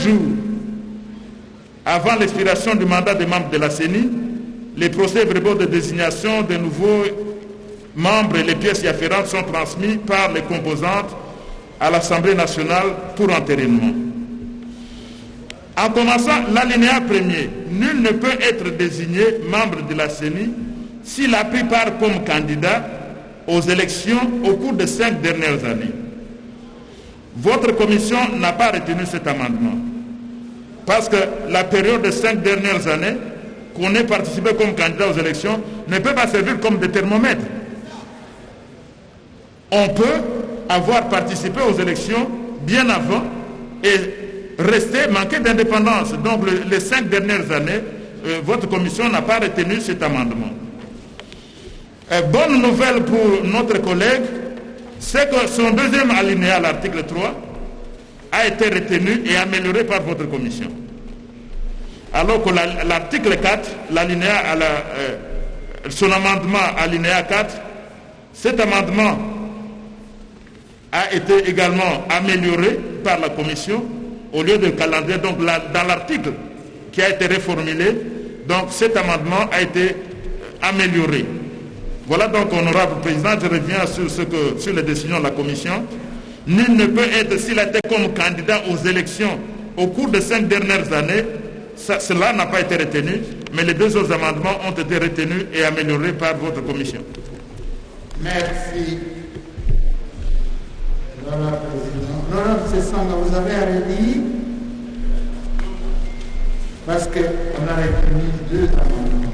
jours avant l'expiration du mandat des membres de la CENI, les procès-verbaux de désignation des nouveaux membres et les pièces y afférentes sont transmis par les composantes à l'Assemblée nationale pour entérinement. En commençant l'alinéa premier, nul ne peut être désigné membre de la CENI s'il a pris part comme candidat aux élections au cours des 5 dernières années. Votre commission n'a pas retenu cet amendement parce que la période des 5 dernières années qu'on ait participé comme candidat aux élections ne peut pas servir comme des thermomètres. On peut avoir participé aux élections bien avant et manquer d'indépendance. Donc les 5 dernières années, votre commission n'a pas retenu cet amendement. Bonne nouvelle pour notre collègue, c'est que son deuxième alinéa à l'article 3 a été retenu et amélioré par votre commission. Alors que l'article 4, son amendement alinéa 4, cet amendement a été également amélioré par la commission au lieu de calendrier. Donc dans l'article qui a été reformulé, donc cet amendement a été amélioré. Voilà donc, honorable président, je reviens sur les décisions de la commission. Nul ne peut être, s'il a été comme candidat aux élections au cours des 5 dernières années, cela n'a pas été retenu, mais les 2 autres amendements ont été retenus et améliorés par votre commission. Merci. Honorable président. Honorable Sessanga, vous avez à redire parce qu'on a retenu 2 amendements.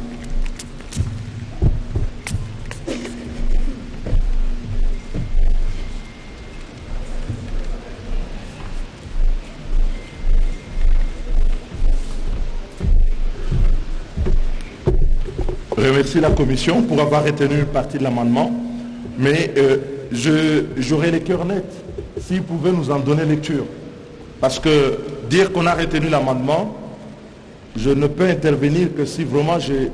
Je remercie la commission pour avoir retenu une partie de l'amendement, mais j'aurais les cœurs nets s'ils pouvaient nous en donner lecture. Parce que dire qu'on a retenu l'amendement, je ne peux intervenir que si vraiment j'ai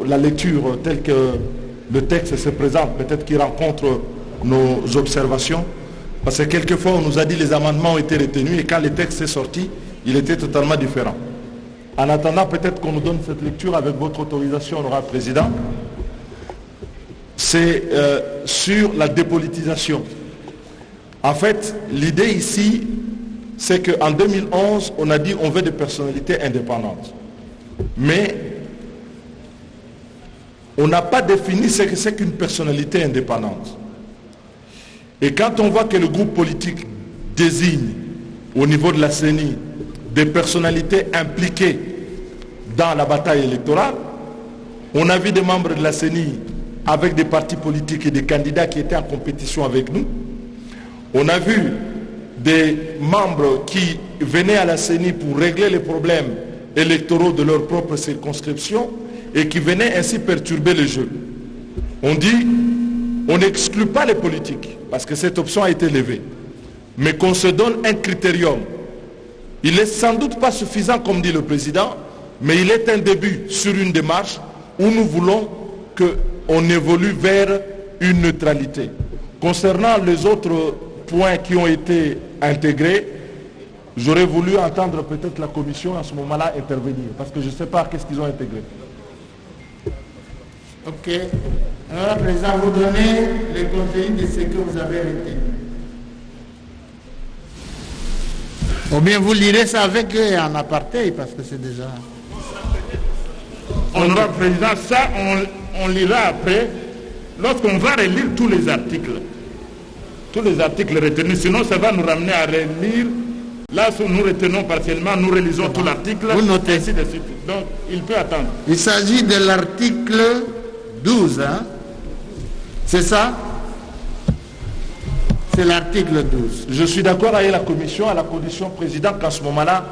la lecture telle que le texte se présente, peut-être qu'il rencontre nos observations. Parce que quelquefois on nous a dit que les amendements ont été retenus et quand le texte est sorti, il était totalement différent. En attendant, peut-être qu'on nous donne cette lecture avec votre autorisation, honorable président. C'est sur la dépolitisation. En fait, l'idée ici, c'est qu'en 2011, on a dit qu'on veut des personnalités indépendantes. Mais on n'a pas défini ce que c'est qu'une personnalité indépendante. Et quand on voit que le groupe politique désigne au niveau de la CENI des personnalités impliquées dans la bataille électorale, on a vu des membres de la CENI avec des partis politiques et des candidats qui étaient en compétition avec nous. On a vu des membres qui venaient à la CENI pour régler les problèmes électoraux de leur propre circonscription et qui venaient ainsi perturber le jeu. On dit, on n'exclut pas les politiques, parce que cette option a été levée, mais qu'on se donne un critérium. Il n'est sans doute pas suffisant, comme dit le président, mais il est un début sur une démarche où nous voulons qu'on évolue vers une neutralité. Concernant les autres points qui ont été intégrés, j'aurais voulu entendre peut-être la commission à ce moment-là intervenir, parce que je ne sais pas qu'est-ce qu'ils ont intégré. Ok. Alors, président, vous donnez le contenu de ce que vous avez retenu. Ou bien vous lirez ça avec eux en aparté, parce que c'est déjà... Honorable président, ça on lira après, lorsqu'on va relire tous les articles retenus, sinon ça va nous ramener à relire. Là, où nous retenons partiellement, nous relisons tout l'article, vous notez. Ainsi de suite. Donc, il peut attendre. Il s'agit de l'article 12, hein? C'est ça? C'est l'article 12. Je suis d'accord avec la commission, à la condition, président, qu'à ce moment-là,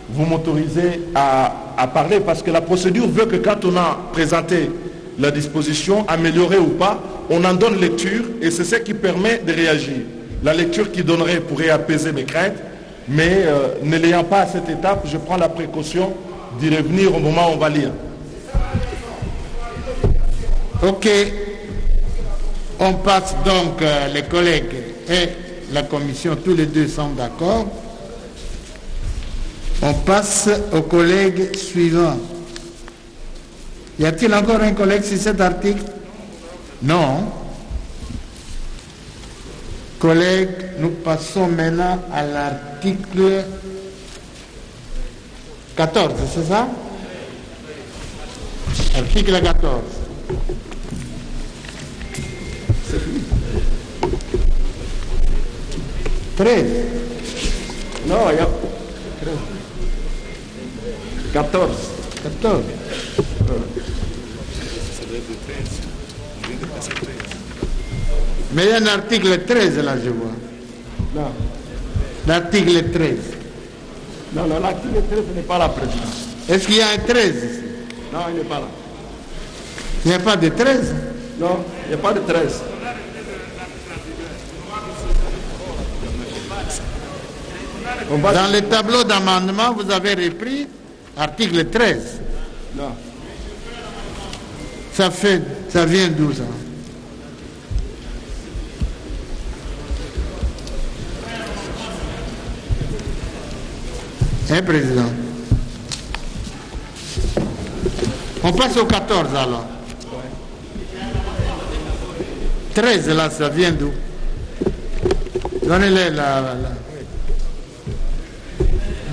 vous m'autorisez à parler, parce que la procédure veut que quand on a présenté la disposition, améliorée ou pas, on en donne lecture, et c'est ce qui permet de réagir. La lecture qui donnerait pourrait apaiser mes craintes, mais ne l'ayant pas à cette étape, je prends la précaution d'y revenir au moment où on va lire. Ok. On passe donc, les collègues et la commission, tous les deux sont d'accord. On passe au collègue suivant. Y a-t-il encore un collègue sur cet article? Non. Collègues, nous passons maintenant à l'article 14, c'est ça? Article 14. C'est fini. 13. Non, il y a 14. 14. Mais il y a un article 13 là, je vois. Non, L'article 13. non, l'article 13 n'est pas là, président. Est-ce qu'il y a un 13 ici? Non, il n'est pas là. Il n'y a pas de 13? Non, il n'y a pas de 13. Dans le tableau d'amendement, vous avez repris article 13. Non. Ça vient d'où ça? Hein, président? On passe au 14 alors. 13 là, ça vient d'où? Donnez-les la...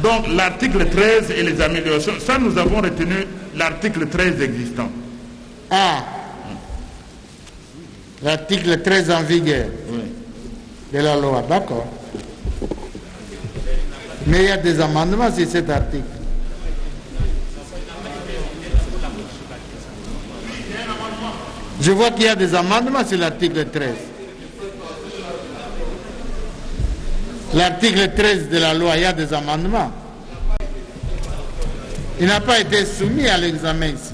Donc l'article 13 et les améliorations, ça nous avons retenu l'article 13 existant. Ah, l'article 13 en vigueur de la loi, d'accord. Mais il y a des amendements sur cet article. Je vois qu'il y a des amendements sur l'article 13. L'article 13 de la loi, il y a des amendements. Il n'a pas été soumis à l'examen ici.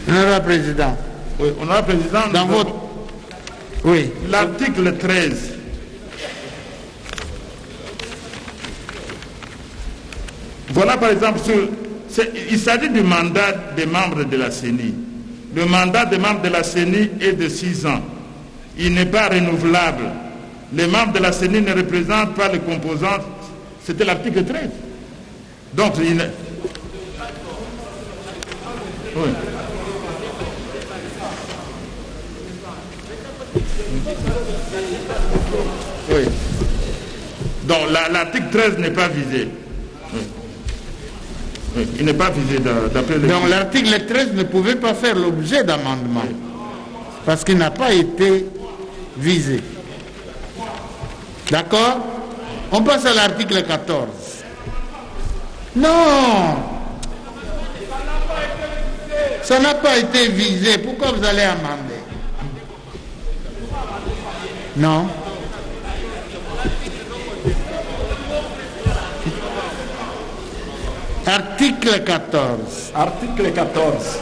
Honorable Président. Oui, Honorable Président, Dans nous votre... avons Oui. l'article 13. Voilà par exemple, il s'agit du mandat des membres de la CENI. Le mandat des membres de la CENI est de 6 ans. Il n'est pas renouvelable. Les membres de la CENI ne représentent pas les composantes. C'était l'article 13. Donc, oui. Oui. Donc l'article 13 n'est pas visé. Oui. Oui. Il n'est pas visé d'après le... Donc l'article 13 ne pouvait pas faire l'objet d'amendement parce qu'il n'a pas été visé. D'accord? On passe à l'article 14. Non! Ça n'a pas été visé. Pourquoi vous allez amender? Non. Article 14. Article 14.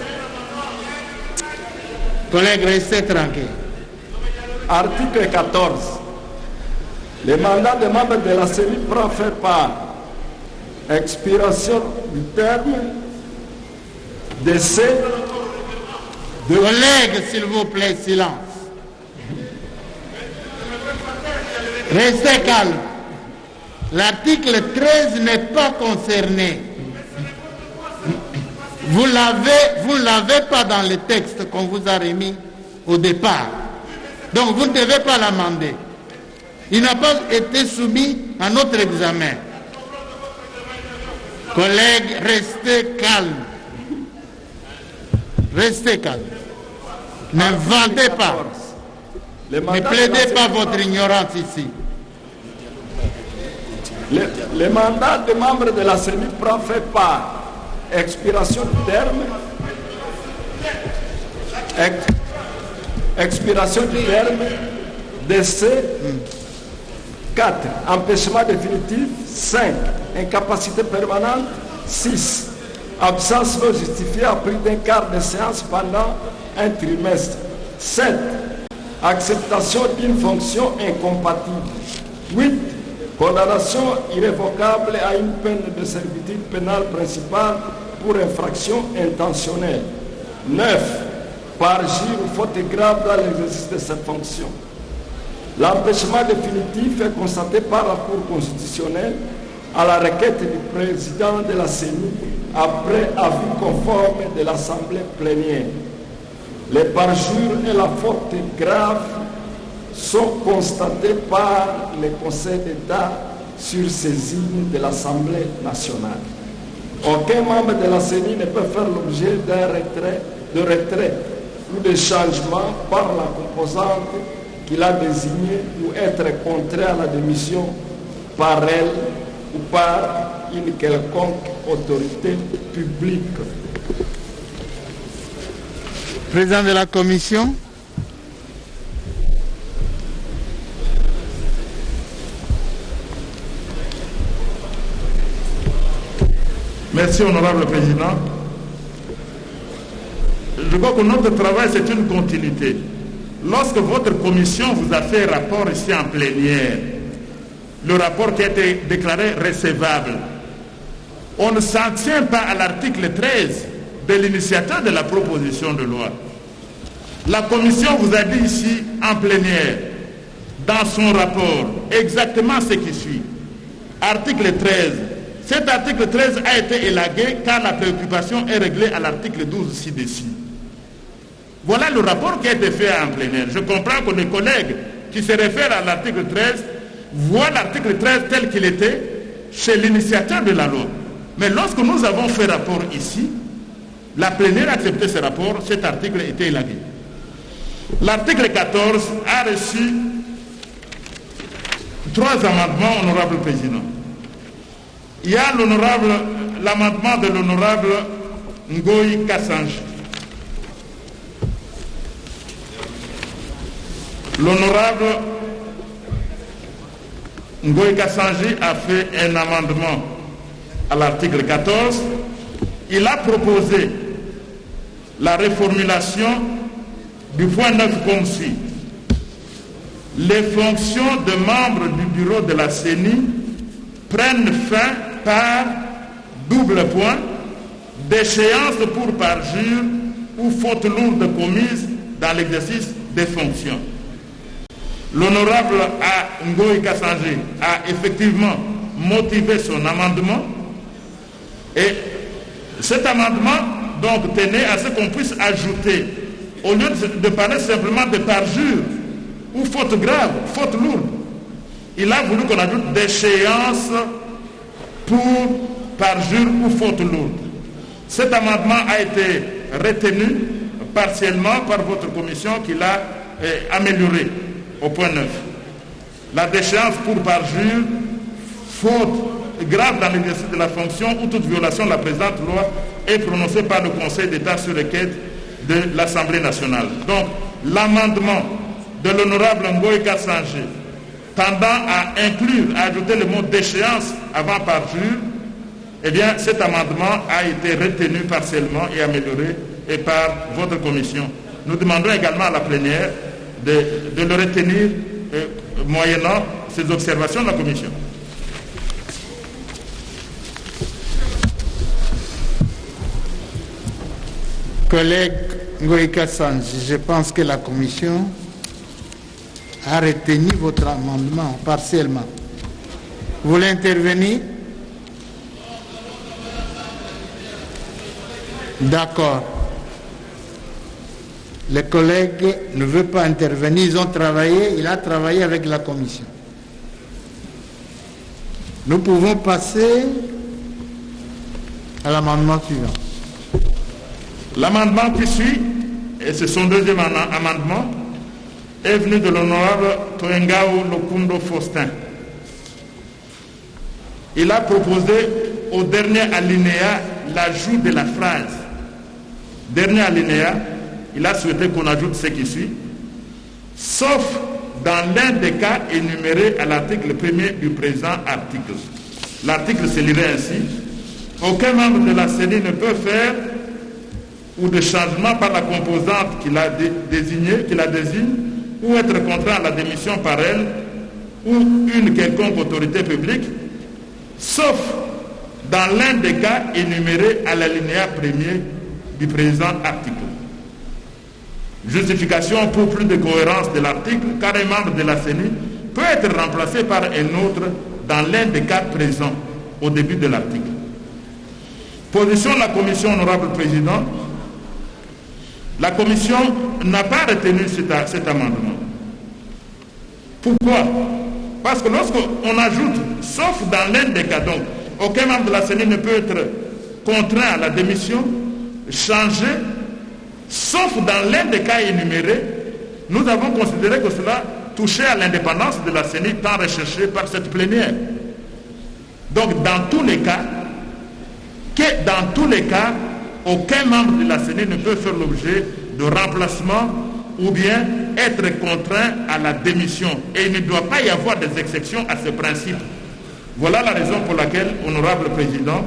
Collègues, restez tranquilles. Article 14. Le mandat des membres de la CENI prend fait par expiration du terme, décès de... Collègues, s'il vous plaît, silence. Restez calme. L'article 13 n'est pas concerné. Vous ne l'avez pas dans le texte qu'on vous a remis au départ. Donc vous ne devez pas l'amender. Il n'a pas été soumis à notre examen. Collègues, restez calmes. Restez calmes. N'inventez pas. Ne plaidez pas votre ignorance ici. Le mandat des membres de la CENI prend fait par expiration du terme, expiration du terme, décès, 4. Empêchement définitif, 5. Incapacité permanente, 6. Absence non justifiée à plus d'un quart de séance pendant un trimestre, 7. Acceptation d'une fonction incompatible, 8. Condamnation irrévocable à une peine de servitude pénale principale pour infraction intentionnelle. 9. parjure ou faute grave dans l'exercice de ses fonctions. L'empêchement définitif est constaté par la Cour constitutionnelle à la requête du président de la CENI après avis conforme de l'Assemblée plénière. Les parjures et la faute grave sont constatés par le Conseil d'État sur saisine de l'Assemblée nationale. Aucun membre de la CENI ne peut faire l'objet d'un retrait ou de changement par la composante qu'il a désignée ou être contraint à la démission par elle ou par une quelconque autorité publique. Président de la Commission. Merci, Honorable Président. Je crois que notre travail, c'est une continuité. Lorsque votre commission vous a fait rapport ici en plénière, le rapport qui a été déclaré recevable, on ne s'en tient pas à l'article 13 de l'initiateur de la proposition de loi. La commission vous a dit ici en plénière, dans son rapport, exactement ce qui suit. Article 13. Cet article 13 a été élagué car la préoccupation est réglée à l'article 12 ci-dessus. Voilà le rapport qui a été fait en plénière. Je comprends que les collègues qui se réfèrent à l'article 13 voient l'article 13 tel qu'il était chez l'initiateur de la loi. Mais lorsque nous avons fait rapport ici, la plénière a accepté ce rapport, cet article était élagué. L'article 14 a reçu 3 amendements, Honorable Président. Il y a l'amendement de l'honorable Ngoï Kassanji. L'honorable Ngoï Kassanji a fait un amendement à l'article 14. Il a proposé la reformulation du point 9 comme suit. Les fonctions de membres du bureau de la CENI prennent fin par double point d'échéance pour parjure ou faute lourde commise dans l'exercice des fonctions. L'honorable Ngoï Kassanji a effectivement motivé son amendement et cet amendement donc tenait à ce qu'on puisse ajouter, au lieu de parler simplement de parjure ou faute grave, faute lourde, il a voulu qu'on ajoute d'échéance pour parjure ou faute lourde. Cet amendement a été retenu partiellement par votre commission qui l'a amélioré au point 9. La déchéance pour parjure, faute grave dans l'exercice de la fonction ou toute violation de la présente loi est prononcée par le Conseil d'État sur requête de l'Assemblée nationale. Donc, l'amendement de l'honorable Ngoï Kassanji tendant à inclure, à ajouter le mot d'échéance avant parjure, eh bien, cet amendement a été retenu partiellement et amélioré et par votre commission. Nous demandons également à la plénière de le retenir moyennant ces observations de la commission. Collègue Ngoï Kassanji, je pense que la commission a retenu votre amendement partiellement. Vous voulez intervenir? D'accord. Les collègues ne veulent pas intervenir, ils ont travaillé, il a travaillé avec la commission. Nous pouvons passer à l'amendement suivant. L'amendement qui suit, et c'est son deuxième amendement, est venu de l'honorable Toengao Lokundo Faustin. Il a proposé au dernier alinéa l'ajout de la phrase. Dernier alinéa, il a souhaité qu'on ajoute ce qui suit, sauf dans l'un des cas énumérés à l'article 1er du présent article. L'article se lirait ainsi: aucun membre de la CENI ne peut faire ou de changement par la composante qu'il a désignée, qu'il la désigne, ou être contraint à la démission par elle ou une quelconque autorité publique, sauf dans l'un des cas énumérés à l'alinéa 1er du présent article. Justification pour plus de cohérence de l'article, car un membre de la CENI peut être remplacé par un autre dans l'un des cas présents au début de l'article. Position de la Commission, honorable Président. La Commission n'a pas retenu cet amendement. Pourquoi? Parce que lorsqu'on ajoute, sauf dans l'un des cas, donc aucun membre de la CENI ne peut être contraint à la démission, changé, sauf dans l'un des cas énumérés, nous avons considéré que cela touchait à l'indépendance de la CENI tant recherchée par cette plénière. Donc dans tous les cas, aucun membre de la CENI ne peut faire l'objet de remplacement ou bien être contraint à la démission. Et il ne doit pas y avoir des exceptions à ce principe. Voilà la raison pour laquelle, honorable Président,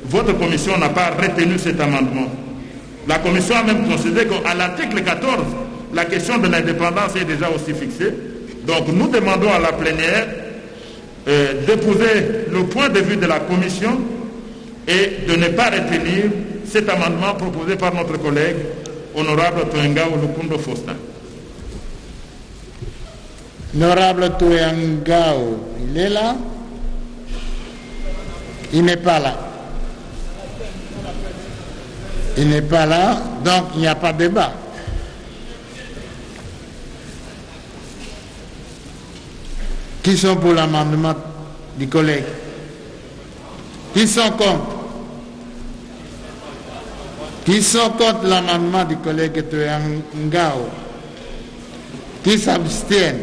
votre commission n'a pas retenu cet amendement. La commission a même considéré qu'à l'article 14, la question de l'indépendance est déjà aussi fixée. Donc nous demandons à la plénière d'épouser le point de vue de la commission et de ne pas retenir cet amendement proposé par notre collègue honorable Toengao Lukundo Faustin. Honorable Toengao, il est là? Il n'est pas là. Il n'est pas là, donc il n'y a pas de débat. Qui sont pour l'amendement du collègue? Qui sont contre? Qui sont contre l'amendement du collègue Toengao? Qui s'abstiennent?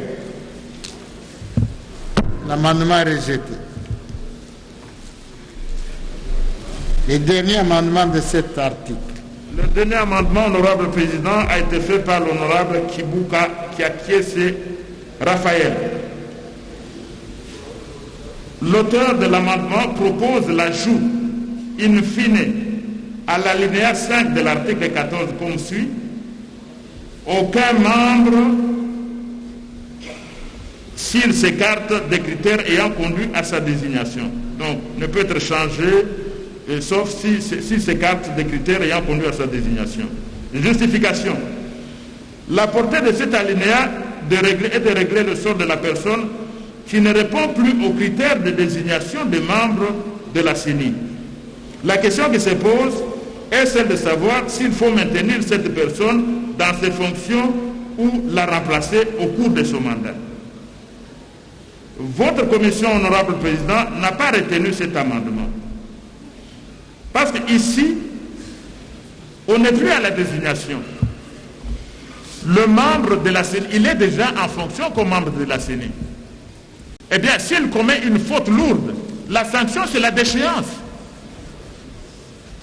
L'amendement est rejeté. Le dernier amendement de cet article. Le dernier amendement, honorable Président, a été fait par l'honorable Kibuka Kiakiese Raphaël. L'auteur de l'amendement propose l'ajout in fine à l'alinéa 5 de l'article 14 comme suit. Aucun membre, s'il s'écarte des critères ayant conduit à sa désignation, donc ne peut être changé, sauf s'il s'écarte des critères ayant conduit à sa désignation. Justification. La portée de cet alinéa est de régler le sort de la personne qui ne répond plus aux critères de désignation des membres de la CENI. La question qui se pose est celle de savoir s'il faut maintenir cette personne dans ses fonctions ou la remplacer au cours de son mandat. Votre commission, honorable Président, n'a pas retenu cet amendement. Parce qu'ici, on n'est plus à la désignation. Le membre de la CENI, il est déjà en fonction comme membre de la CENI. Eh bien, s'il commet une faute lourde, la sanction, c'est la déchéance.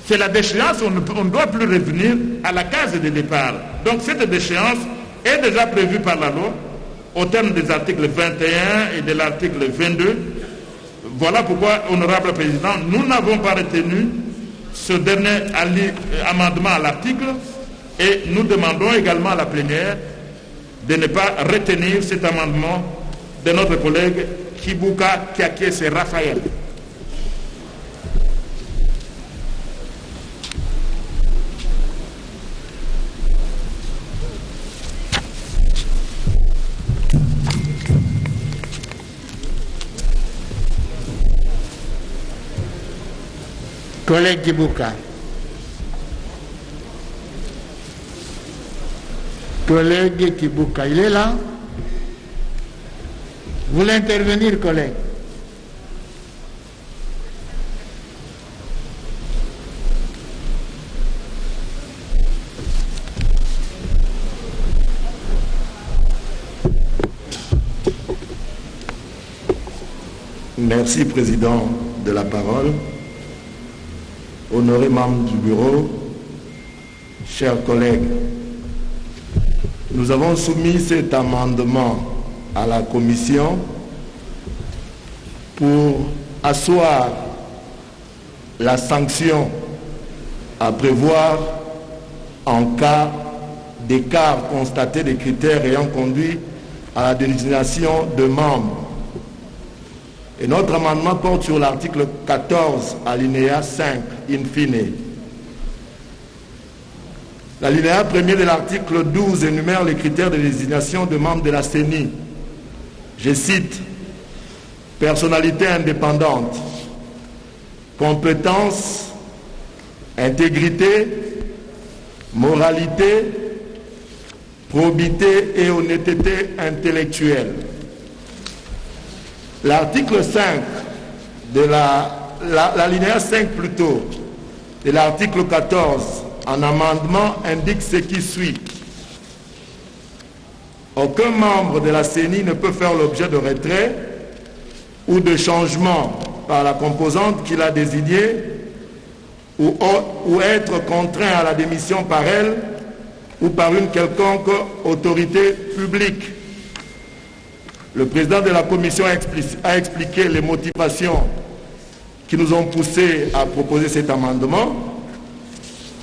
C'est la déchéance, on ne doit plus revenir à la case de départ. Donc cette déchéance est déjà prévue par la loi au terme des articles 21 et de l'article 22. Voilà pourquoi, honorable Président, nous n'avons pas retenu ce dernier amendement à l'article et nous demandons également à la plénière de ne pas retenir cet amendement de notre collègue Kibuka Kiakiese Raphaël. Collègue Kibuka. Collègue Kibuka, il est là? Vous voulez intervenir, collègue? Merci, Président, de la parole. Honorés membres du bureau, chers collègues, nous avons soumis cet amendement à la commission pour asseoir la sanction à prévoir en cas d'écart constaté des critères ayant conduit à la désignation de membres. Et notre amendement porte sur l'article 14, alinéa 5, in fine. L'alinéa 1er de l'article 12 énumère les critères de désignation de membres de la CENI. Je cite: personnalité indépendante, compétence, intégrité, moralité, probité et honnêteté intellectuelle. L'article 5 de l'alinéa 5 plutôt de l'article 14 en amendement indique ce qui suit. Aucun membre de la CENI ne peut faire l'objet de retrait ou de changement par la composante qu'il a désignée ou être contraint à la démission par elle ou par une quelconque autorité publique. Le président de la commission a expliqué les motivations qui nous ont poussés à proposer cet amendement,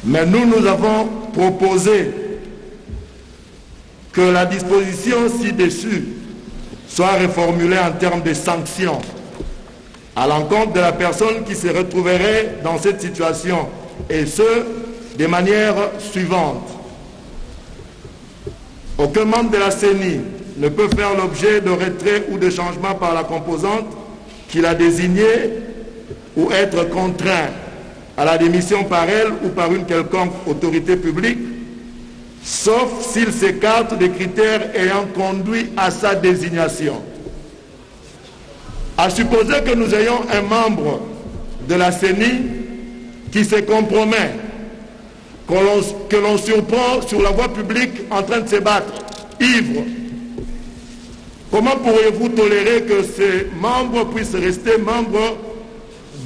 mais nous avons proposé que la disposition ci-dessus soit reformulée en termes de sanctions à l'encontre de la personne qui se retrouverait dans cette situation, et ce, de manière suivante. Aucun membre de la CENI ne peut faire l'objet de retrait ou de changement par la composante qu'il a désignée ou être contraint à la démission par elle ou par une quelconque autorité publique, sauf s'il s'écarte des critères ayant conduit à sa désignation. À supposer que nous ayons un membre de la CENI qui se compromet, que l'on surprend sur la voie publique en train de se battre, ivre, comment pourriez-vous tolérer que ces membres puissent rester membres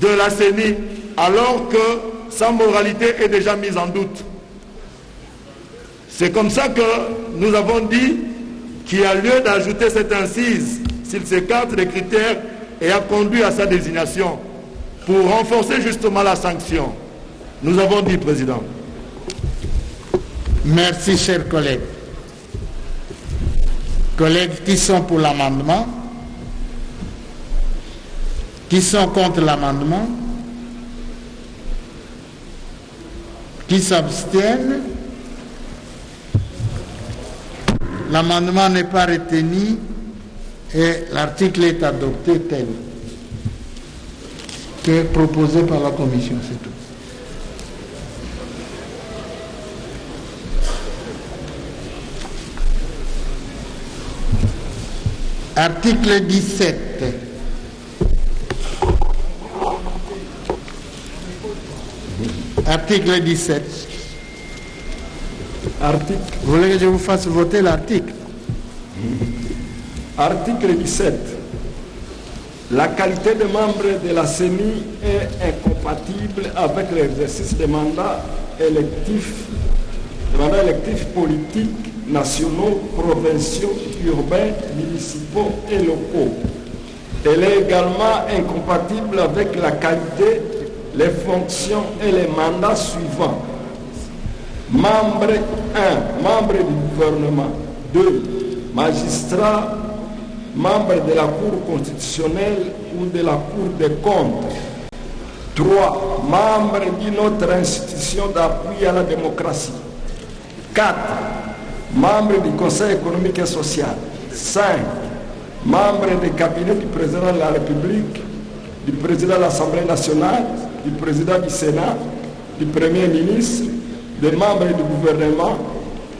de la CENI alors que sa moralité est déjà mise en doute? C'est comme ça que nous avons dit qu'il y a lieu d'ajouter cette incise s'il s'écarte des critères et a conduit à sa désignation pour renforcer justement la sanction. Nous avons dit, Président. Merci, chers collègues. Collègues qui sont pour l'amendement? Qui sont contre l'amendement? Qui s'abstiennent? L'amendement n'est pas retenu et l'article est adopté tel que proposé par la Commission, c'est tout. Article 17. Article 17. Vous voulez que je vous fasse voter l'article? Article 17. La qualité de membre de la CENI est incompatible avec l'exercice des mandats électifs politiques, nationaux, provinciaux, urbains, municipaux et locaux. Elle est également incompatible avec la qualité, les fonctions et les mandats suivants. Membre 1, membre du gouvernement. 2, magistrat, membre de la Cour constitutionnelle ou de la Cour des comptes. 3, membre d'une autre institution d'appui à la démocratie. 4, membre du Conseil économique et social. 5, membre du cabinet du président de la République, du président de l'Assemblée nationale, du président du Sénat, du Premier ministre, des membres du gouvernement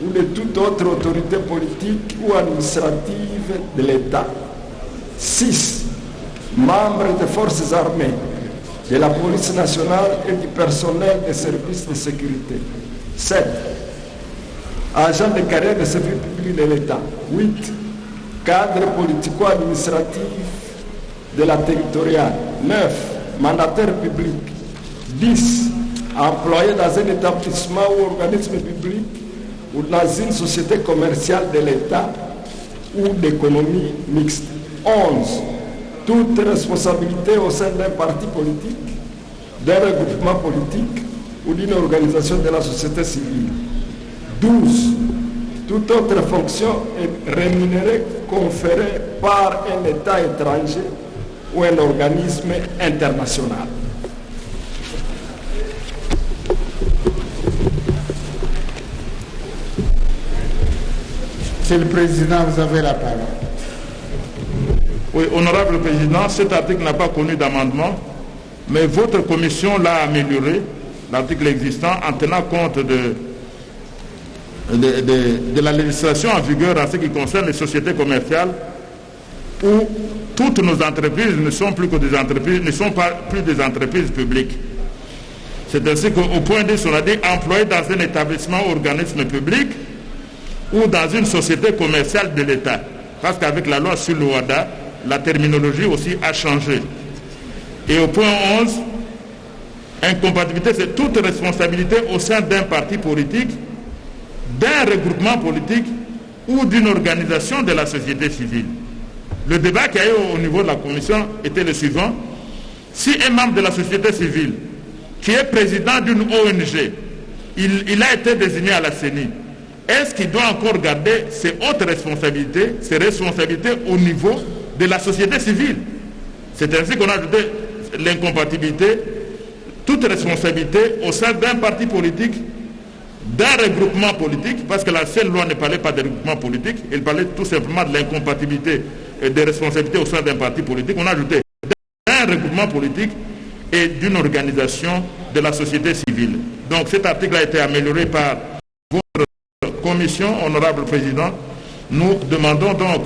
ou de toute autre autorité politique ou administrative de l'État. 6, membres des forces armées, de la police nationale et du personnel des services de sécurité. 7, agent de carrière de service public de l'État. 8, cadre politico-administratif de la territoriale. 9, mandataire public. 10, employé dans un établissement ou organisme public ou dans une société commerciale de l'État ou d'économie mixte. 11, toute responsabilité au sein d'un parti politique, d'un regroupement politique ou d'une organisation de la société civile. 12, toute autre fonction est rémunérée, conférée par un État étranger ou un organisme international. Monsieur le Président, vous avez la parole. Oui, honorable Président, cet article n'a pas connu d'amendement, mais votre commission l'a amélioré, l'article existant, en tenant compte de la législation en vigueur en ce qui concerne les sociétés commerciales, où toutes nos entreprises ne sont plus que des entreprises, ne sont pas plus des entreprises publiques. C'est ainsi qu'au point 10, on a dit employé dans un établissement ou organisme public ou dans une société commerciale de l'État. Parce qu'avec la loi sur le WADA, la terminologie aussi a changé. Et au point 11, incompatibilité, c'est toute responsabilité au sein d'un parti politique, d'un regroupement politique ou d'une organisation de la société civile. Le débat qu'il y a eu au niveau de la commission était le suivant. Si un membre de la société civile, qui est président d'une ONG, il a été désigné à la CENI, est-ce qu'il doit encore garder ses hautes responsabilités, ses responsabilités au niveau de la société civile? C'est ainsi qu'on a ajouté l'incompatibilité, toute responsabilité au sein d'un parti politique, d'un regroupement politique, parce que la seule loi ne parlait pas de regroupement politique, elle parlait tout simplement de l'incompatibilité et des responsabilités au sein d'un parti politique. On a ajouté d'un regroupement politique et d'une organisation de la société civile. Donc cet article a été amélioré par votre commission, honorable Président. Nous demandons donc,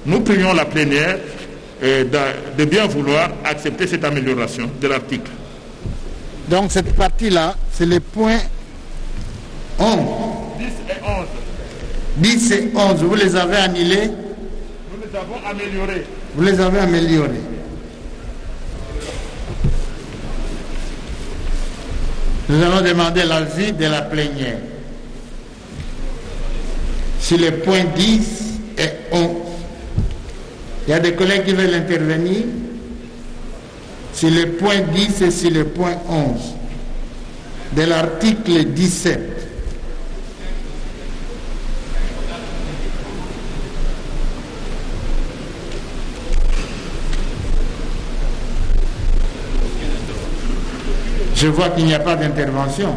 nous prions la plénière de bien vouloir accepter cette amélioration de l'article. Donc cette partie-là, c'est les points 11. 10 et 11. 10 et 11, vous les avez annulés? Nous les avons améliorés. Vous les avez améliorés. Nous allons demander l'avis de la plénière sur les points 10 et 11. Il y a des collègues qui veulent intervenir sur les points 10 et sur les points 11 de l'article 17. Je vois qu'il n'y a pas d'intervention.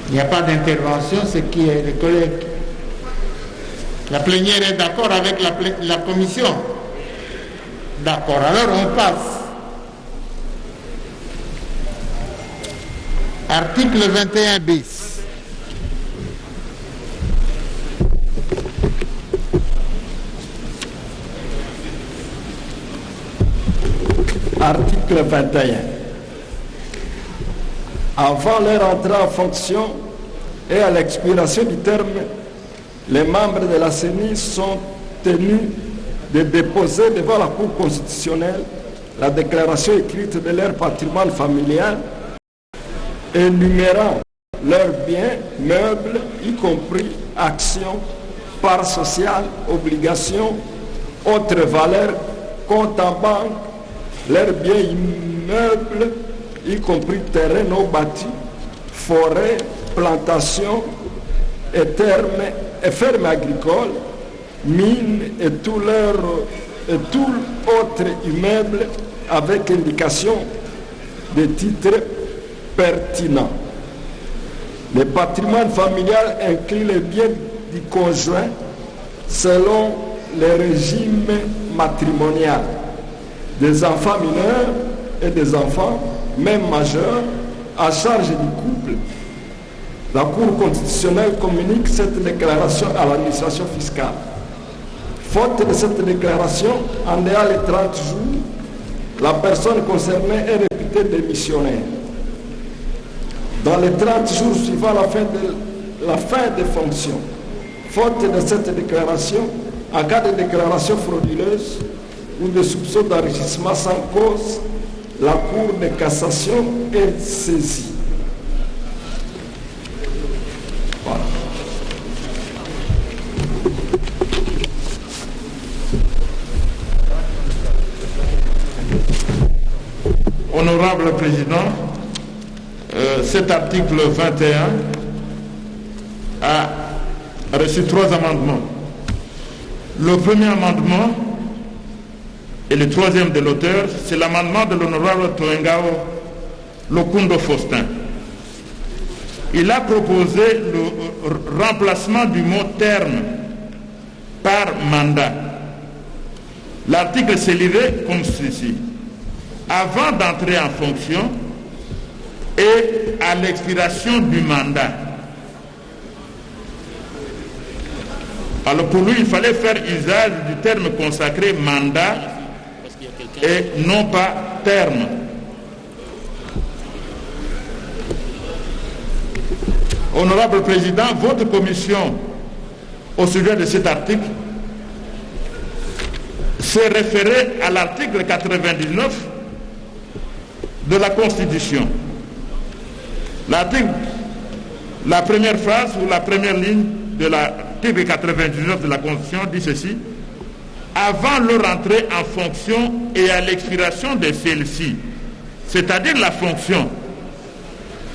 Il n'y a pas d'intervention, ce qui est les collègues. La plénière est d'accord avec la commission. D'accord, alors on passe. Article 21 bis. Article 21. Avant leur entrée en fonction et à l'expiration du terme, les membres de la CENI sont tenus de déposer devant la Cour constitutionnelle la déclaration écrite de leur patrimoine familial, énumérant leurs biens, meubles, y compris actions, parts sociales, obligations, autres valeurs, comptes en banque, leurs biens immeubles, y compris terrains non bâtis, forêts, plantations et fermes agricoles, mines et tout autre immeuble avec indication de titres pertinents. Le patrimoine familial inclut les biens du conjoint selon le régime matrimonial, des enfants mineurs et des enfants, même majeurs, à charge du couple. La Cour constitutionnelle communique cette déclaration à l'administration fiscale. Faute de cette déclaration, en dehors les 30 jours, la personne concernée est réputée démissionnaire. Dans les 30 jours suivant la fin des fonctions, faute de cette déclaration, en cas de déclaration frauduleuse ou de soupçon d'enrichissement sans cause, la Cour de cassation est saisie. Voilà. Honorable Président, cet article 21 a reçu 3 amendements. Le premier amendement et le troisième de l'auteur, c'est l'amendement de l'honorable Toengao Lokundo Faustin. Il a proposé le remplacement du mot terme par mandat. L'article se lirait comme ceci. Avant d'entrer en fonction et à l'expiration du mandat. Alors pour lui, il fallait faire usage du terme consacré mandat et non pas terme. Honorable Président, votre commission au sujet de cet article s'est référée à l'article 99 de la Constitution. L'article, la première phrase ou la première ligne de l'article 99 de la Constitution dit ceci: avant leur entrée en fonction et à l'expiration de celle-ci, c'est-à-dire la fonction.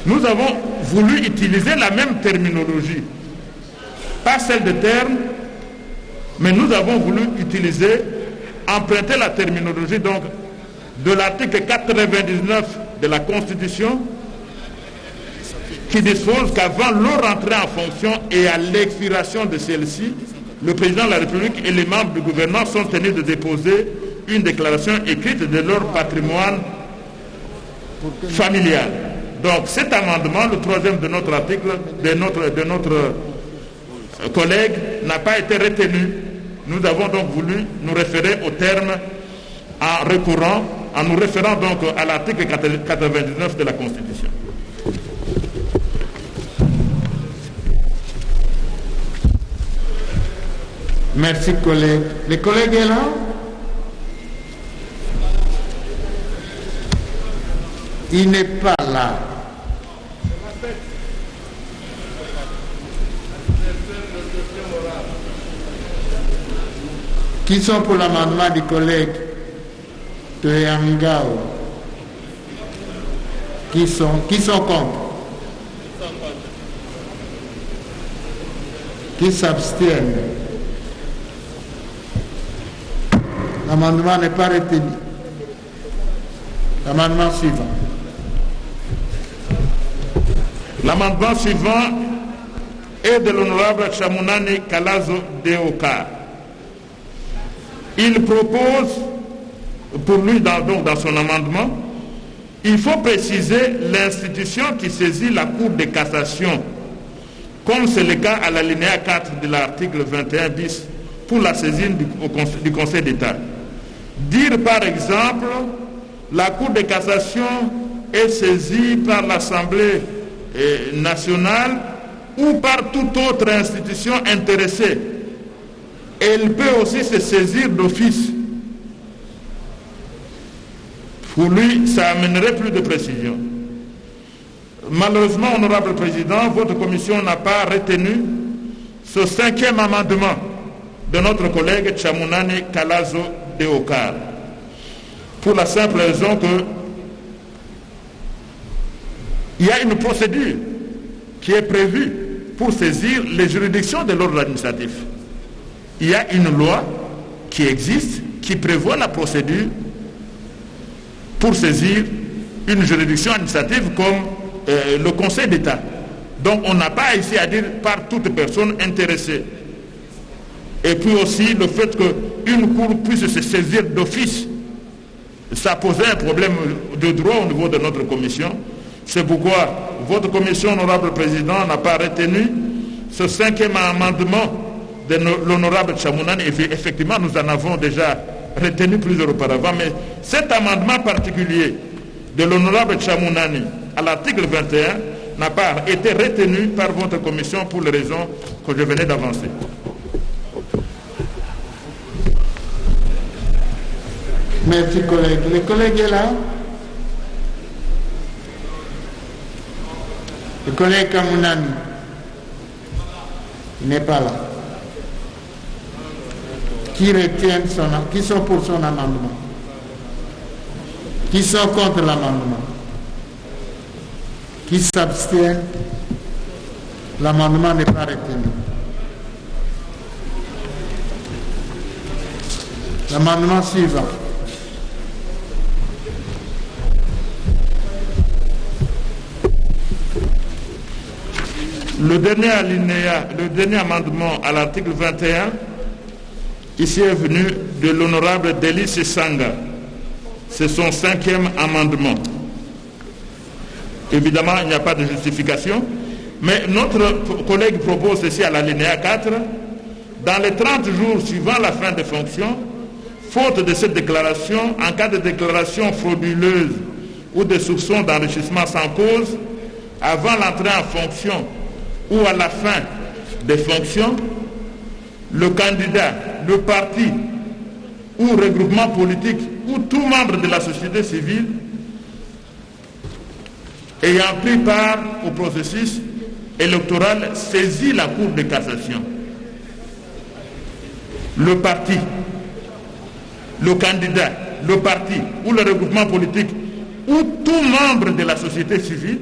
Nous avons voulu utiliser la même terminologie, pas celle de terme, mais nous avons voulu emprunter la terminologie donc de l'article 99 de la Constitution qui dispose qu'avant leur entrée en fonction et à l'expiration de celle-ci, le président de la République et les membres du gouvernement sont tenus de déposer une déclaration écrite de leur patrimoine familial. Donc cet amendement, le troisième de notre article, de notre collègue, n'a pas été retenu. Nous avons donc voulu nous référer au terme en nous référant donc à l'article 99 de la Constitution. Merci, collègue. Le collègue est là? Il n'est pas là. Qui sont pour l'amendement du collègue Toyangao? Qui sont contre? Qui s'abstiennent? L'amendement n'est pas retenu. L'amendement suivant. L'amendement suivant est de l'honorable Chamunani Kalazo Deoka. Il propose, pour lui dans son amendement, il faut préciser l'institution qui saisit la Cour de cassation, comme c'est le cas à l'alinéa 4 de l'article 21 bis pour la saisine du Conseil d'État. Dire par exemple, la Cour de cassation est saisie par l'Assemblée nationale ou par toute autre institution intéressée. Elle peut aussi se saisir d'office. Pour lui, ça amènerait plus de précision. Malheureusement, honorable président, votre commission n'a pas retenu ce cinquième amendement de notre collègue Chamunani Kalazo Deokar, pour la simple raison que il y a une procédure qui est prévue pour saisir les juridictions de l'ordre administratif. Il y a une loi qui existe, qui prévoit la procédure pour saisir une juridiction administrative comme le Conseil d'État. Donc on n'a pas ici à dire par toute personne intéressée. Et puis aussi le fait qu'une cour puisse se saisir d'office, ça posait un problème de droit au niveau de notre commission. C'est pourquoi votre commission, honorable président, n'a pas retenu ce cinquième amendement de l'honorable Chamunani. Effectivement, nous en avons déjà retenu plusieurs auparavant, mais cet amendement particulier de l'honorable Chamunani à l'article 21 n'a pas été retenu par votre commission pour les raisons que je venais d'avancer. Merci, collègue. Le collègue est là? Le collègue Kamounani n'est pas là. Qui sont pour son amendement? Qui sont contre l'amendement? Qui s'abstiennent? L'amendement n'est pas retenu. L'amendement suivant. Le dernier amendement à l'article 21, ici est venu de l'honorable Délice Sanga. C'est son 5e amendement. Évidemment, il n'y a pas de justification, mais notre collègue propose ici à l'alinéa 4, dans les 30 jours suivant la fin des fonctions, faute de cette déclaration, en cas de déclaration frauduleuse ou de soupçon d'enrichissement sans cause, avant l'entrée en fonction ou à la fin des fonctions, le candidat, le parti ou regroupement politique ou tout membre de la société civile ayant pris part au processus électoral saisit la Cour de cassation. Le parti, le candidat, le parti ou le regroupement politique ou tout membre de la société civile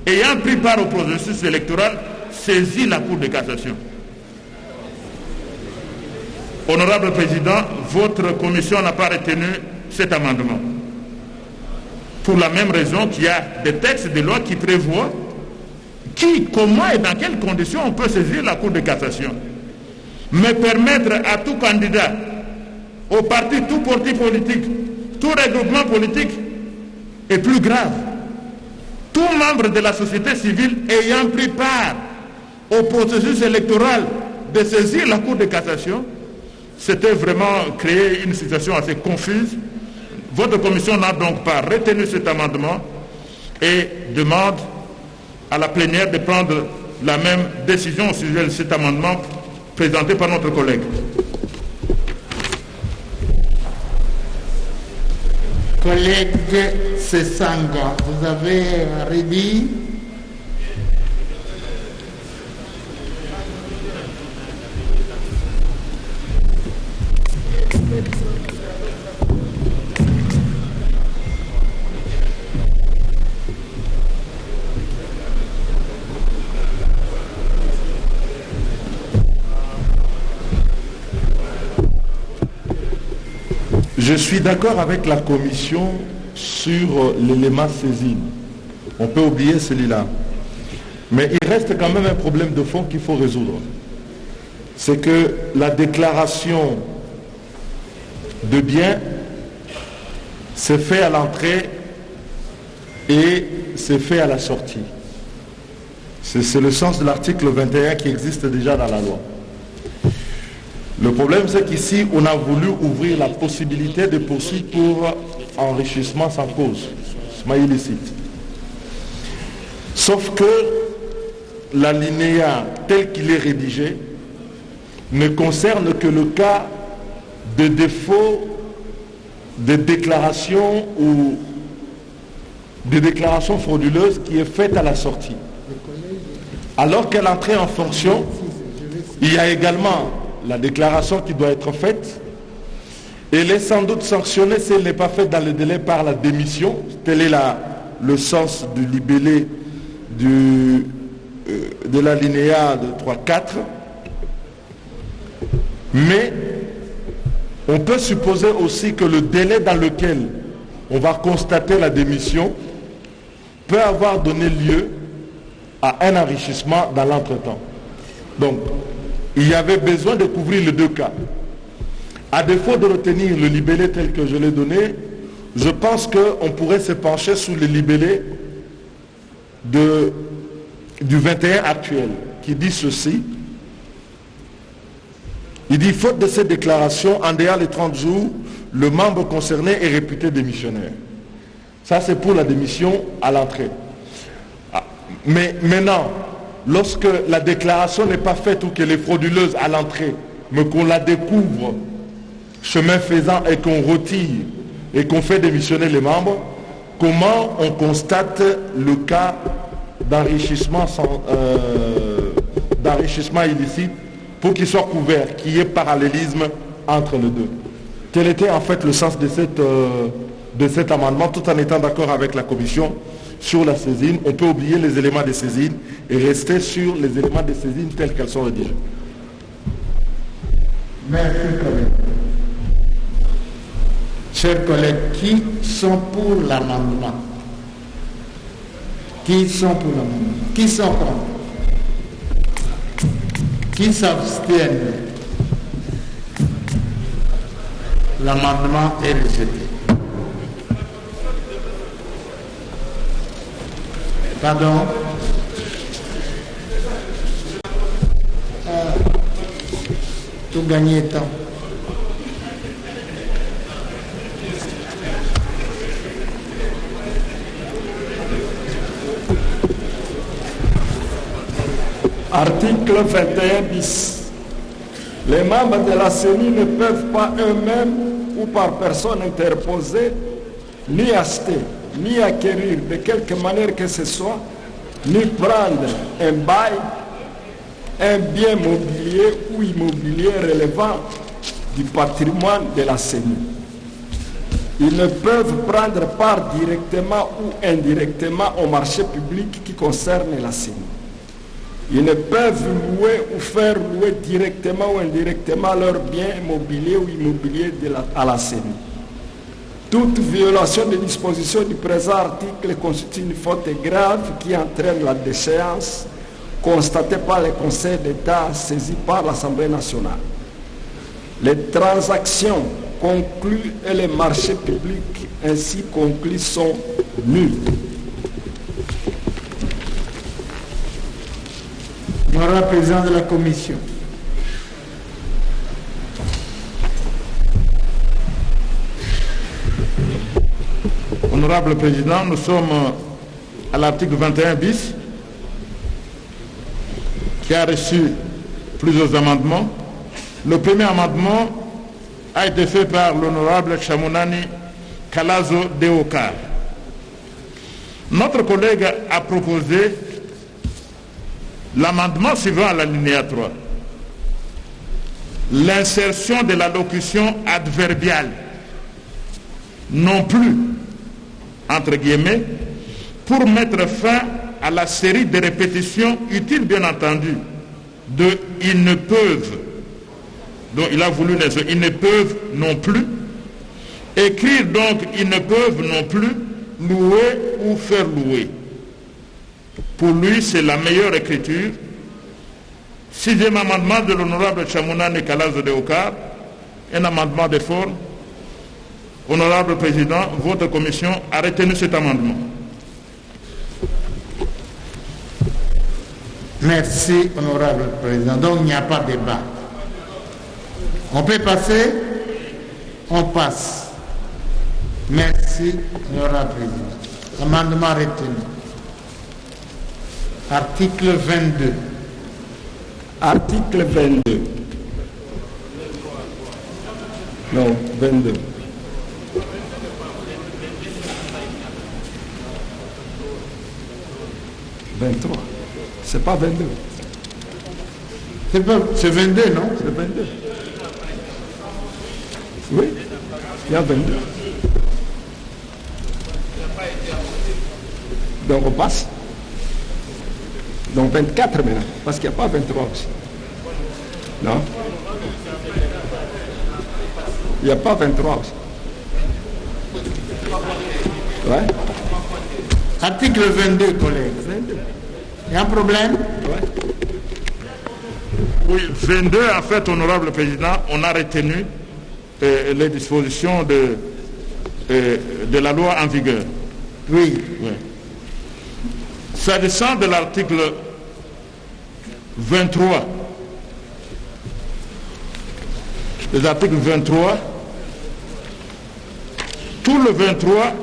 ayant pris part au processus électoral saisit la Cour de cassation. Honorable Président, votre commission n'a pas retenu cet amendement. Pour la même raison qu'il y a des textes de loi qui prévoient comment et dans quelles conditions on peut saisir la Cour de cassation. Mais permettre à tout candidat, au parti, tout parti politique, tout regroupement politique est plus grave. Tout membre de la société civile ayant pris part au processus électoral de saisir la Cour de cassation, c'était vraiment créer une situation assez confuse. Votre commission n'a donc pas retenu cet amendement et demande à la plénière de prendre la même décision au sujet de cet amendement présenté par notre collègue. Collègue Sesanga, vous avez redit. Je suis d'accord avec la commission sur l'élément saisine. On peut oublier celui-là. Mais il reste quand même un problème de fond qu'il faut résoudre. C'est que la déclaration de biens se fait à l'entrée et se fait à la sortie. C'est le sens de l'article 21 qui existe déjà dans la loi. Le problème, c'est qu'ici, on a voulu ouvrir la possibilité de poursuivre pour enrichissement sans cause, illicite. Sauf que l'alinéa tel qu'il est rédigé ne concerne que le cas de défaut de déclaration ou de déclaration frauduleuse qui est faite à la sortie. Alors qu'à l'entrée en fonction, il y a également la déclaration qui doit être faite, et elle est sans doute sanctionnée si elle n'est pas faite dans le délai par la démission. Tel est le sens du libellé de l'alinéa de 3.4. Mais on peut supposer aussi que le délai dans lequel on va constater la démission peut avoir donné lieu à un enrichissement dans l'entretemps. Donc, il y avait besoin de couvrir les deux cas. À défaut de retenir le libellé tel que je l'ai donné, je pense qu'on pourrait se pencher sur le libellé du 21 actuel, qui dit ceci. Il dit, faute de cette déclaration, en dehors des 30 jours, le membre concerné est réputé démissionnaire. Ça, c'est pour la démission à l'entrée. Mais maintenant, lorsque la déclaration n'est pas faite ou qu'elle est frauduleuse à l'entrée, mais qu'on la découvre chemin faisant et qu'on retire et qu'on fait démissionner les membres, comment on constate le cas d'enrichissement illicite pour qu'il soit couvert, qu'il y ait parallélisme entre les deux? Quel était en fait le sens de cet amendement, tout en étant d'accord avec la commission sur la saisine? On peut oublier les éléments de saisine et rester sur les éléments de saisine tels qu'elles sont rédigées. Merci, collègue. Chers collègues, qui sont pour l'amendement? Qui sont pour l'amendement? Qui sont contre? Qui s'abstiennent? L'amendement est rejeté. Pardon? Tout gagner temps. Article 21 bis. Les membres de la CENI ne peuvent pas eux-mêmes ou par personne interposée ni acheter, ni acquérir de quelque manière que ce soit, ni prendre un bail, un bien mobilier ou immobilier relevant du patrimoine de la CENI. Ils ne peuvent prendre part directement ou indirectement au marché public qui concerne la CENI. Ils ne peuvent louer ou faire louer directement ou indirectement leurs biens immobiliers ou immobiliers à la CENI. Toute violation des dispositions du présent article constitue une faute grave qui entraîne la déchéance constatée par le Conseil d'État saisi par l'Assemblée nationale. Les transactions conclues et les marchés publics ainsi conclus sont nuls. Honorable président de la commission. Honorable Président, nous sommes à l'article 21 bis qui a reçu plusieurs amendements. Le premier amendement a été fait par l'honorable Chamounani Kalazo Deokar. Notre collègue a proposé l'amendement suivant à l'alinéa 3. L'insertion de la locution adverbiale, non plus, entre guillemets, pour mettre fin à la série de répétitions utiles, bien entendu, de « ils ne peuvent », donc il a voulu « ils ne peuvent non plus », écrire donc « ils ne peuvent non plus louer ou faire louer ». Pour lui, c'est la meilleure écriture. Sixième amendement de l'honorable Chamounani Kalazo Deokar, un amendement de forme. Honorable Président, votre commission a retenu cet amendement. Merci, honorable président. Donc, il n'y a pas de débat. On peut passer? On passe. Merci, honorable président. Amendement retenu. Article 22. Article 22. Non, 22. « 23. C'est pas 22. C'est 22, non? C'est 22. Oui, il y a 22. Donc on passe. Donc 24 maintenant, parce qu'il n'y a pas 23 aussi. Non? Il n'y a pas 23 aussi. Ouais? Article 22, collègues. 22. Il y a un problème? Ouais. Oui, 22, en fait, honorable président, on a retenu les dispositions de la loi en vigueur. Oui. Oui. S'agissant de l'article 23, les articles 23, tout le 23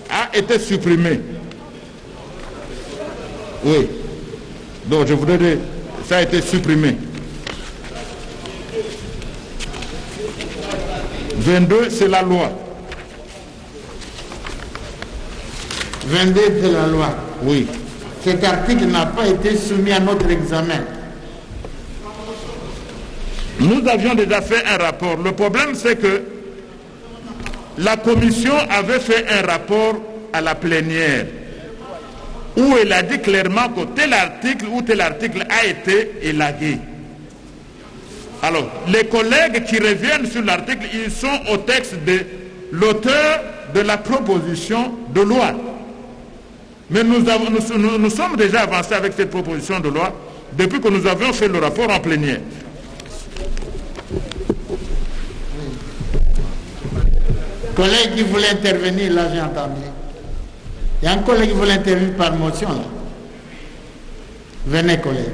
a été supprimé. Oui. Donc je voudrais dire, ça a été supprimé. 22, c'est la loi. 22, c'est la loi. Oui. Cet article n'a pas été soumis à notre examen. Nous avions déjà fait un rapport. Le problème, c'est que la commission avait fait un rapport à la plénière où elle a dit clairement que tel article ou tel article a été élagué. Alors, les collègues qui reviennent sur l'article, ils sont au texte de l'auteur de la proposition de loi. Mais nous sommes déjà avancés avec cette proposition de loi depuis que nous avions fait le rapport en plénière. Collègue qui voulait intervenir, là j'ai entendu. Il y a un collègue qui voulait intervenir par motion là. Venez collègue.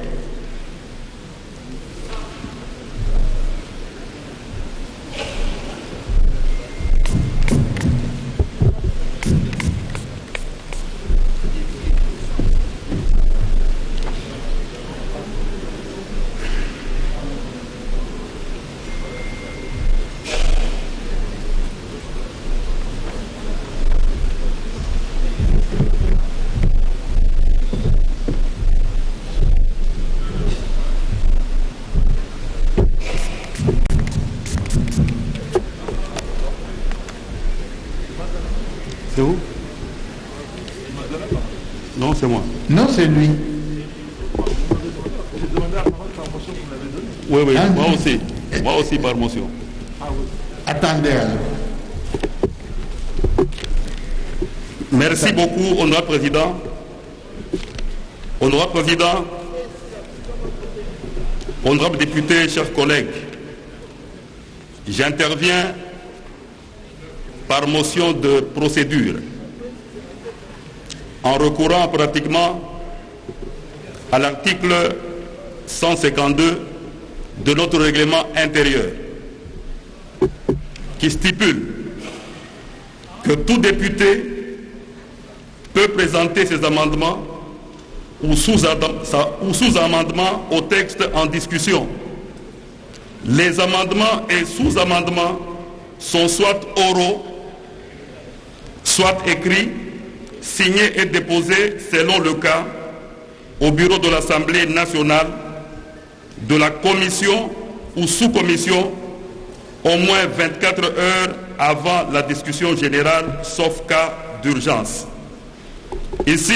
C'est où? Non, c'est moi. Non, c'est lui. Oui, oui, Ah, moi oui. aussi. Moi aussi par motion. Attendez alors. Merci beaucoup, honorable président. Honorable président, honorable député, chers collègues, j'interviens par motion de procédure en recourant pratiquement à l'article 152 de notre règlement intérieur qui stipule que tout député peut présenter ses amendements ou sous-amendements au texte en discussion. Les amendements et sous-amendements sont soit oraux, soit écrits, signés et déposés selon le cas au bureau de l'Assemblée nationale, de la commission ou sous-commission au moins 24 heures avant la discussion générale, sauf cas d'urgence. Ici,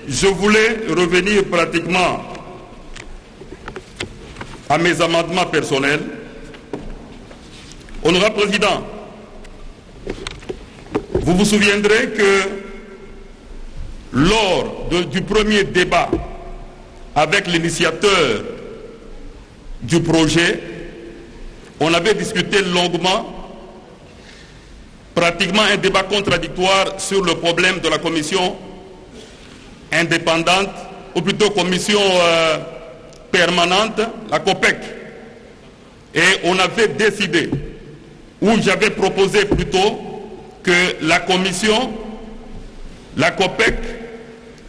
je voulais revenir pratiquement à mes amendements personnels. Honorable Président, vous vous souviendrez que lors du premier débat avec l'initiateur du projet, on avait discuté longuement, pratiquement un débat contradictoire sur le problème de la commission indépendante, ou plutôt commission permanente, la COPEC. Et on avait décidé, ou j'avais proposé plutôt, que la commission, la COPEC,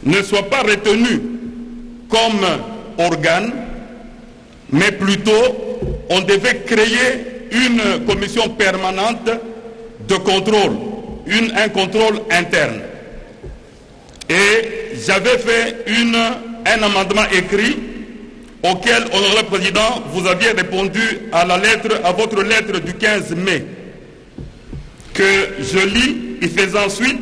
ne soit pas retenue comme organe, mais plutôt on devait créer une commission permanente de contrôle, un contrôle interne. Et j'avais fait un amendement écrit auquel, honorable président, vous aviez répondu à votre lettre du 15 mai, que je lis, et faisant suite,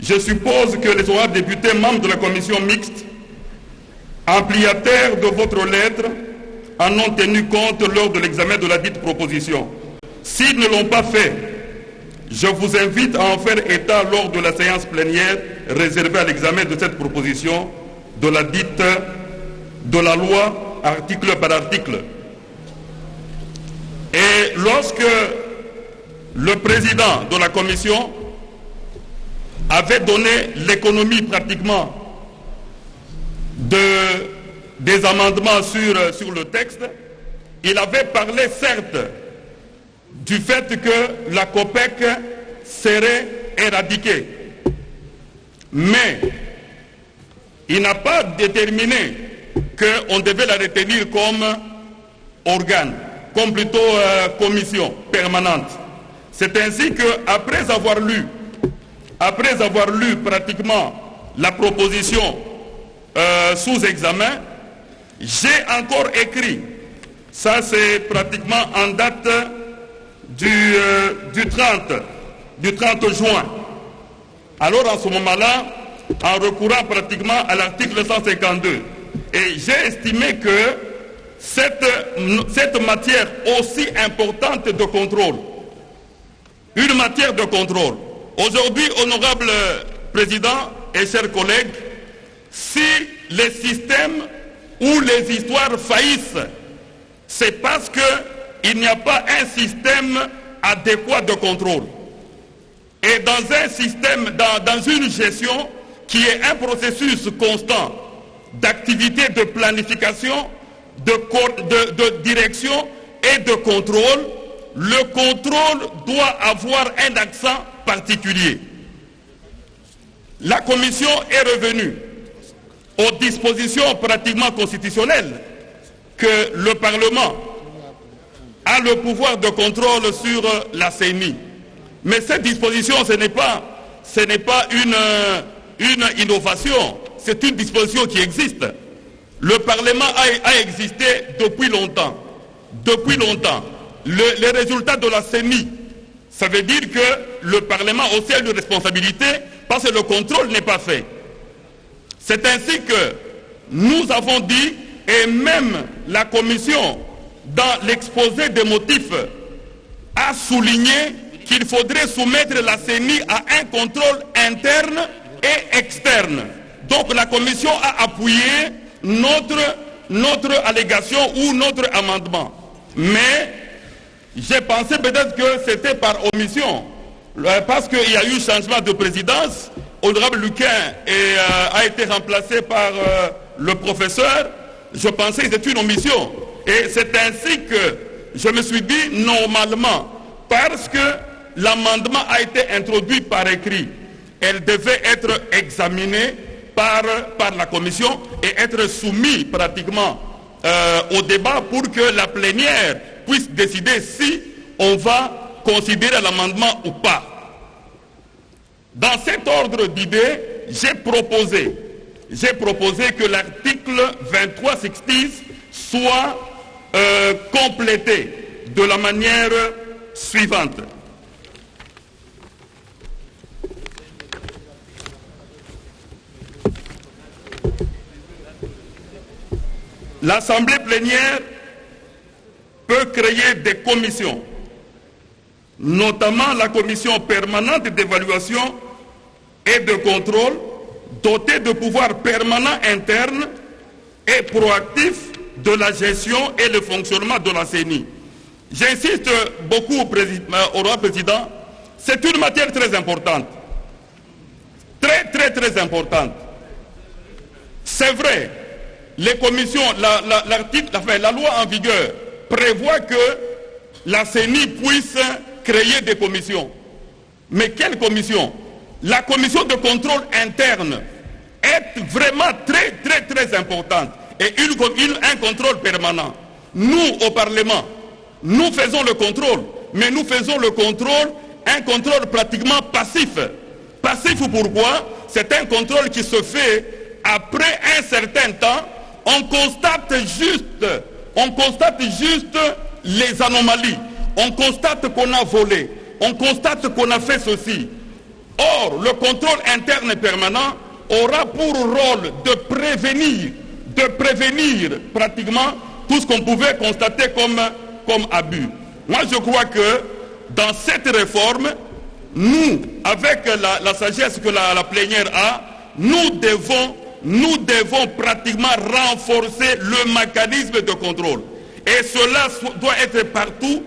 je suppose que les honorables députés membres de la commission mixte, ampliataires de votre lettre, en ont tenu compte lors de l'examen de la dite proposition. S'ils ne l'ont pas fait, je vous invite à en faire état lors de la séance plénière réservée à l'examen de cette proposition de la loi, article par article. Et lorsque le président de la commission avait donné l'économie pratiquement des amendements sur le texte, il avait parlé certes du fait que la COPEC serait éradiquée. Mais il n'a pas déterminé qu'on devait la retenir comme organe, comme plutôt commission permanente. C'est ainsi qu'après avoir lu pratiquement la proposition sous examen, j'ai encore écrit, ça c'est pratiquement en date du 30 juin. Alors en ce moment-là, en recourant pratiquement à l'article 152, et j'ai estimé que cette matière aussi importante de contrôle, une matière de contrôle, aujourd'hui, honorable président, et chers collègues, si les systèmes ou les histoires faillissent, c'est parce qu'il n'y a pas un système adéquat de contrôle. Et dans un système, dans une gestion qui est un processus constant d'activité, de planification, de direction et de contrôle, le contrôle doit avoir un accent particulier. La Commission est revenue aux dispositions pratiquement constitutionnelles que le Parlement a le pouvoir de contrôle sur la CENI. Mais cette disposition, ce n'est pas une innovation, c'est une disposition qui existe. Le Parlement a existé depuis longtemps. Depuis longtemps. Les résultats de la CENI, ça veut dire que le Parlement a aussi une responsabilité parce que le contrôle n'est pas fait. C'est ainsi que nous avons dit, et même la Commission, dans l'exposé des motifs, a souligné qu'il faudrait soumettre la CENI à un contrôle interne et externe. Donc la Commission a appuyé notre allégation ou notre amendement. Mais j'ai pensé peut-être que c'était par omission, parce qu'il y a eu changement de présidence. Honorable Luquin a été remplacé par le professeur. Je pensais que c'était une omission. Et c'est ainsi que je me suis dit, normalement, parce que l'amendement a été introduit par écrit, elle devait être examinée par la commission et être soumise pratiquement au débat pour que la plénière puisse décider si on va considérer l'amendement ou pas. Dans cet ordre d'idées, j'ai proposé que l'article 23-60 soit complété de la manière suivante. L'Assemblée plénière peut créer des commissions, notamment la commission permanente d'évaluation et de contrôle, dotée de pouvoirs permanents internes et proactifs de la gestion et le fonctionnement de la CENI. J'insiste beaucoup au président, c'est une matière très importante. Très importante. C'est vrai, les commissions, la loi en vigueur prévoit que la CENI puisse créer des commissions. Mais quelle commission? La commission de contrôle interne est vraiment très importante et un contrôle permanent. Nous, au Parlement, nous faisons le contrôle, mais nous faisons un contrôle pratiquement passif. Passif pourquoi? C'est un contrôle qui se fait après un certain temps. On constate juste les anomalies. On constate qu'on a volé. On constate qu'on a fait ceci. Or, le contrôle interne et permanent aura pour rôle de prévenir pratiquement tout ce qu'on pouvait constater comme abus. Moi, je crois que dans cette réforme, nous, avec la sagesse que la plénière a, nous devons pratiquement renforcer le mécanisme de contrôle. Et cela doit être partout,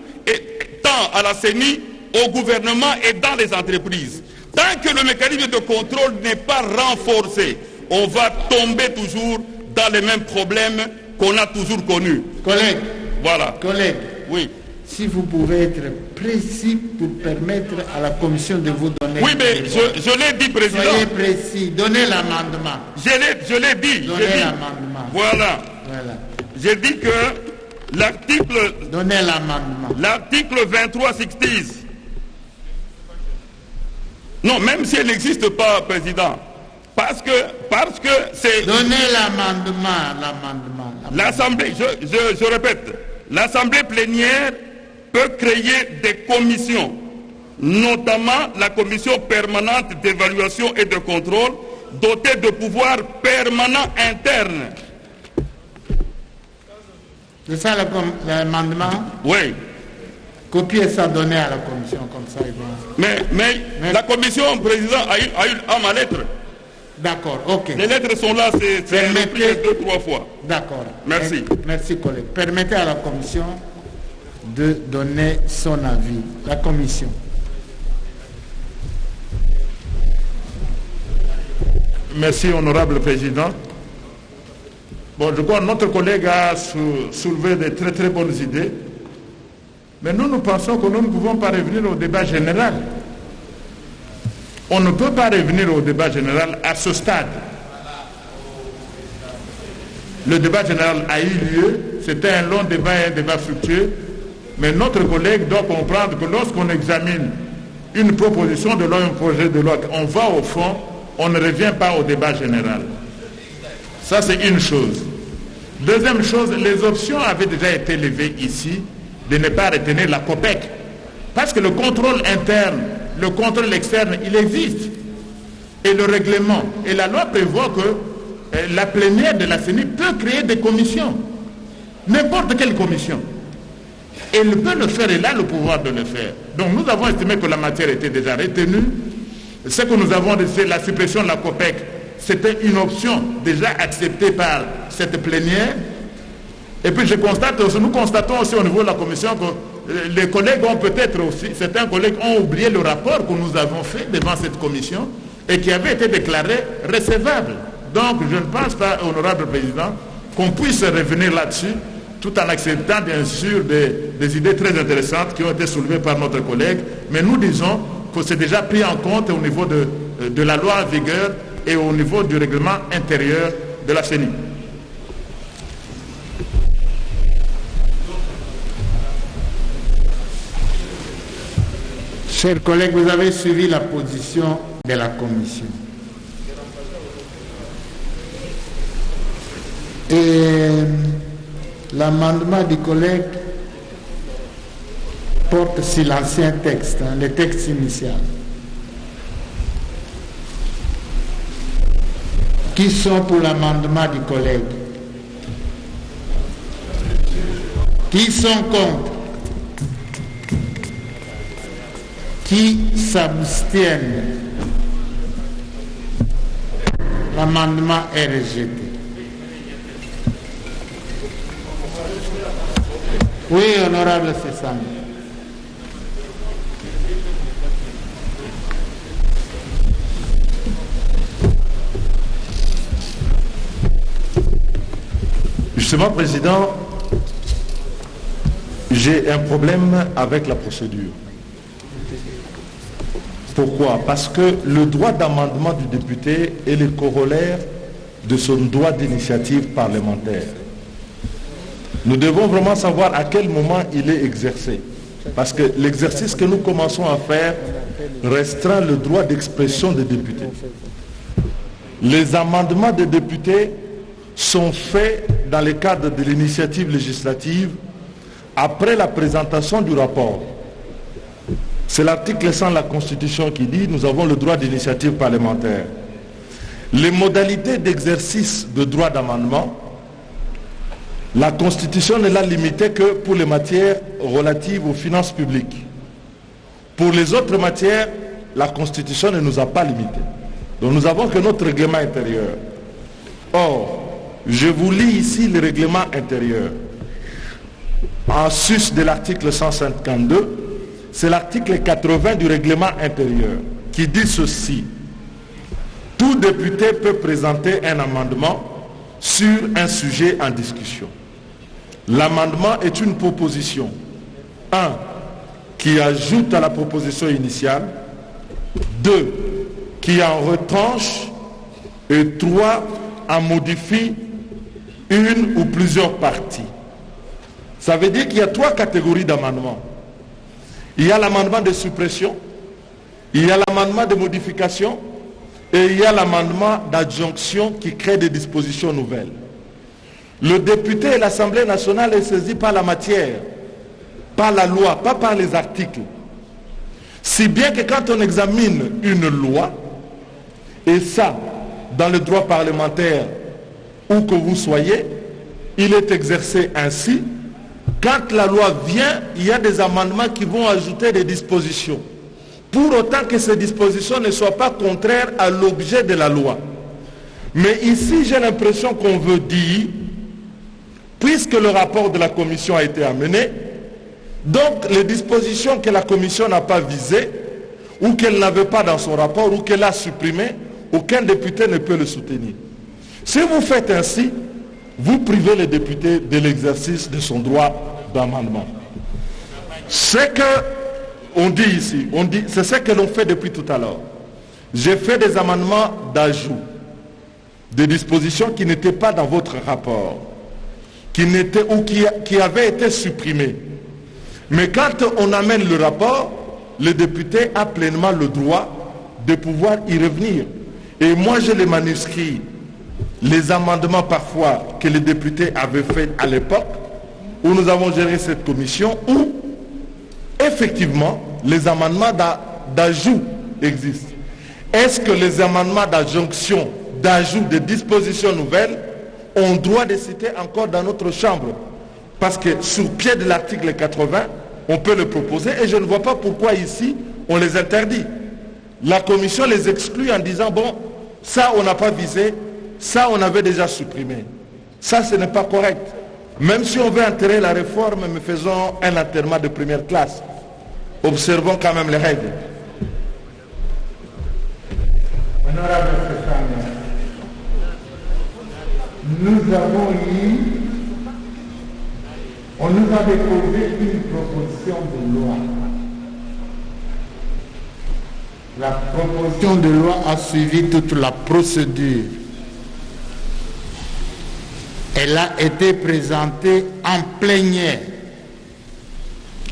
tant à la CENI, au gouvernement et dans les entreprises. Tant que le mécanisme de contrôle n'est pas renforcé, on va tomber toujours dans les mêmes problèmes qu'on a toujours connus. Collègue. Voilà. Collègue. Oui. Si vous pouvez être précis pour permettre à la commission de vous donner... Oui, mais je l'ai dit, président. Soyez précis. Donnez l'amendement. Je l'ai dit. Donnez l'amendement. Voilà. J'ai dit que l'article... Donnez l'amendement. L'article 23-60. Non, même si elle n'existe pas, président. Parce que c'est... Donnez l'amendement. L'Assemblée, je répète, l'Assemblée plénière peut créer des commissions, notamment la commission permanente d'évaluation et de contrôle, dotée de pouvoirs permanents internes. C'est ça l'amendement? Oui. Copiez ça, donnez à la commission, comme ça ils vont... Mais la commission, président, a ma lettre. D'accord, ok. Les lettres sont là, c'est repris 2-3 fois. D'accord. Merci. Merci, collègue. Permettez à la commission de donner son avis. La commission. Merci, honorable président. Bon, je crois que notre collègue a soulevé de très très bonnes idées. Mais nous pensons que nous ne pouvons pas revenir au débat général. On ne peut pas revenir au débat général à ce stade. Le débat général a eu lieu, c'était un long débat et un débat fructueux, mais notre collègue doit comprendre que lorsqu'on examine une proposition de loi, un projet de loi, on va au fond, on ne revient pas au débat général. Ça, c'est une chose. Deuxième chose, les options avaient déjà été levées ici de ne pas retenir la COPEC. Parce que le contrôle interne, le contrôle externe, il existe. Et le règlement et la loi prévoient que la plénière de la CENI peut créer des commissions. N'importe quelle commission. Elle peut le faire, elle a le pouvoir de le faire. Donc nous avons estimé que la matière était déjà retenue. Ce que nous avons dit, c'est la suppression de la COPEC. C'était une option déjà acceptée par cette plénière. Et puis nous constatons aussi au niveau de la commission que les collègues ont peut-être aussi, certains collègues ont oublié le rapport que nous avons fait devant cette commission et qui avait été déclaré recevable. Donc je ne pense pas, honorable président, qu'on puisse revenir là-dessus tout en acceptant bien sûr des idées très intéressantes qui ont été soulevées par notre collègue. Mais nous disons que c'est déjà pris en compte au niveau de la loi en vigueur et au niveau du règlement intérieur de la CENI. Chers collègues, vous avez suivi la position de la commission. Et l'amendement du collègue porte sur l'ancien texte, le texte initial. Qui sont pour l'amendement du collègue? Qui sont contre? Qui s'abstiennent? L'amendement est rejeté. Oui, honorable Sessam. Justement, Président, j'ai un problème avec la procédure. Pourquoi? Parce que le droit d'amendement du député est le corollaire de son droit d'initiative parlementaire. Nous devons vraiment savoir à quel moment il est exercé. Parce que l'exercice que nous commençons à faire restreint le droit d'expression des députés. Les amendements des députés sont faits dans le cadre de l'initiative législative après la présentation du rapport. C'est l'article 100 de la Constitution qui dit « Nous avons le droit d'initiative parlementaire ». Les modalités d'exercice de droit d'amendement, la Constitution ne l'a limité que pour les matières relatives aux finances publiques. Pour les autres matières, la Constitution ne nous a pas limités. Donc nous avons que notre règlement intérieur. Or, je vous lis ici le règlement intérieur. En sus de l'article 152, c'est l'article 80 du règlement intérieur qui dit ceci. Tout député peut présenter un amendement sur un sujet en discussion. L'amendement est une proposition. 1. Qui ajoute à la proposition initiale. 2. Qui en retranche. Et 3. En modifie une ou plusieurs parties. Ça veut dire qu'il y a 3 catégories d'amendements. Il y a l'amendement de suppression, il y a l'amendement de modification et il y a l'amendement d'adjonction qui crée des dispositions nouvelles. Le député et l'Assemblée nationale est saisi par la matière, par la loi, pas par les articles. Si bien que quand on examine une loi, et ça, dans le droit parlementaire, où que vous soyez, il est exercé ainsi. Quand la loi vient, il y a des amendements qui vont ajouter des dispositions. Pour autant que ces dispositions ne soient pas contraires à l'objet de la loi. Mais ici, j'ai l'impression qu'on veut dire, puisque le rapport de la commission a été amené, donc les dispositions que la commission n'a pas visées, ou qu'elle n'avait pas dans son rapport, ou qu'elle a supprimées, aucun député ne peut le soutenir. Si vous faites ainsi, vous privez les députés de l'exercice de son droit d'amendement. C'est que on dit ici, c'est ce que l'on fait depuis tout à l'heure. J'ai fait des amendements d'ajout, des dispositions qui n'étaient pas dans votre rapport, qui avaient été supprimées. Mais quand on amène le rapport, le député a pleinement le droit de pouvoir y revenir. Et moi, j'ai les manuscrits, les amendements parfois que les députés avaient fait à l'époque, où nous avons géré cette commission, où effectivement les amendements d'ajout existent. Est-ce que les amendements d'adjonction, d'ajout de dispositions nouvelles ont droit de citer encore dans notre chambre? Parce que sur pied de l'article 80, on peut le proposer et je ne vois pas pourquoi ici on les interdit. La commission les exclut en disant bon, ça on n'a pas visé, ça on avait déjà supprimé. Ça ce n'est pas correct. Même si on veut enterrer la réforme, mais faisons un enterrement de première classe. Observons quand même les règles. Honorable Stéphane, nous avons eu, on nous a déposé une proposition de loi. La proposition de loi a suivi toute la procédure. Elle a été présentée en plénière.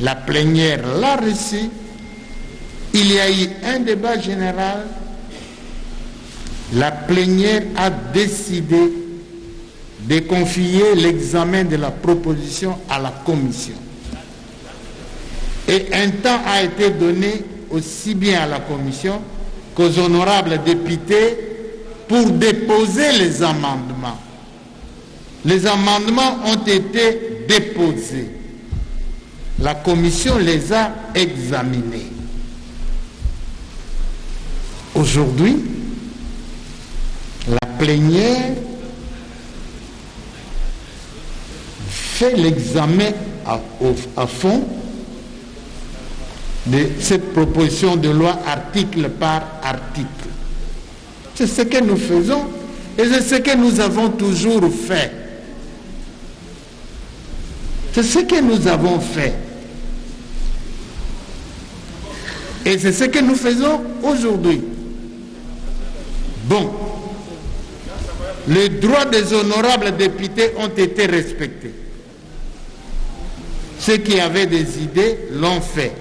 La plénière l'a reçue. Il y a eu un débat général. La plénière a décidé de confier l'examen de la proposition à la commission. Et un temps a été donné aussi bien à la commission qu'aux honorables députés pour déposer les amendements. Les amendements ont été déposés. La commission les a examinés. Aujourd'hui, la plénière fait l'examen à fond de cette proposition de loi article par article. C'est ce que nous faisons et c'est ce que nous avons toujours fait. C'est ce que nous avons fait. Et c'est ce que nous faisons aujourd'hui. Bon. Les droits des honorables députés ont été respectés. Ceux qui avaient des idées l'ont fait.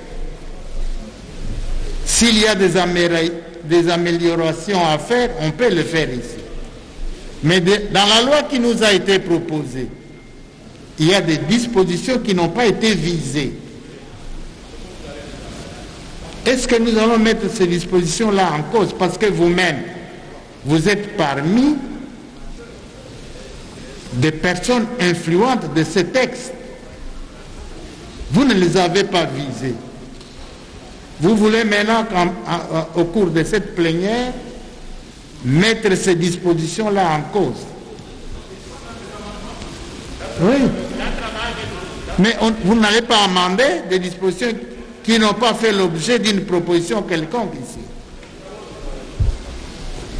S'il y a des améliorations à faire, on peut le faire ici. Mais dans la loi qui nous a été proposée, il y a des dispositions qui n'ont pas été visées. Est-ce que nous allons mettre ces dispositions-là en cause? Parce que vous-même, vous êtes parmi des personnes influentes de ce texte. Vous ne les avez pas visées. Vous voulez maintenant, au cours de cette plénière, mettre ces dispositions-là en cause. Oui. Mais vous n'allez pas amender des dispositions qui n'ont pas fait l'objet d'une proposition quelconque ici.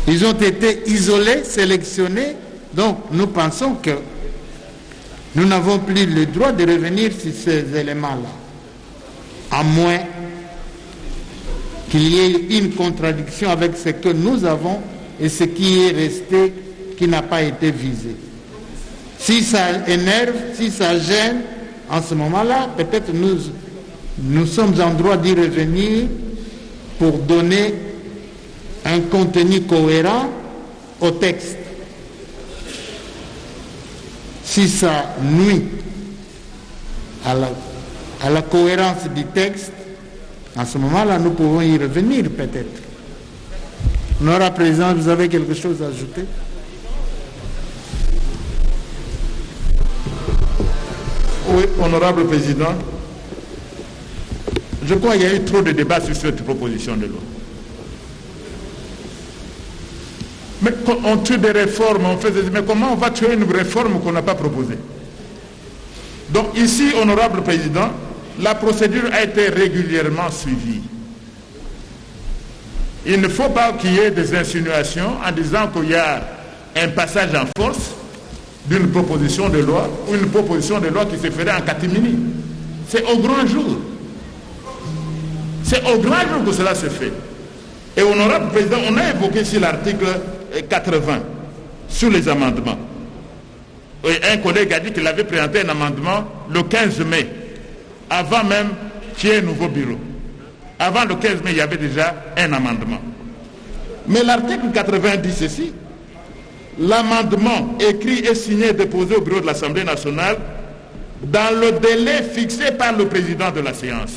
Ils ont été isolés, sélectionnés. Donc, nous pensons que nous n'avons plus le droit de revenir sur ces éléments-là, à moins qu'il y ait une contradiction avec ce que nous avons et ce qui est resté, qui n'a pas été visé. Si ça énerve, si ça gêne, en ce moment-là, peut-être nous sommes en droit d'y revenir pour donner un contenu cohérent au texte. Si ça nuit à la cohérence du texte, à ce moment-là, nous pouvons y revenir peut-être. Honorable Président, vous avez quelque chose à ajouter? Oui, Honorable Président. Je crois qu'il y a eu trop de débats sur cette proposition de loi. Mais on tue des réformes, on fait des... Mais comment on va tuer une réforme qu'on n'a pas proposée? Donc ici, honorable président, la procédure a été régulièrement suivie. Il ne faut pas qu'il y ait des insinuations en disant qu'il y a un passage en force d'une proposition de loi ou une proposition de loi qui se ferait en catimini. C'est au grand jour. C'est au grand jour que cela se fait. Et honorable président, on a évoqué sur l'article 80, sur les amendements. Et un collègue a dit qu'il avait présenté un amendement le 15 mai, avant même qu'il y ait un nouveau bureau. Avant le 15 mai, il y avait déjà un amendement. Mais l'article 80 dit ceci: l'amendement écrit et signé et déposé au bureau de l'Assemblée nationale dans le délai fixé par le président de la séance.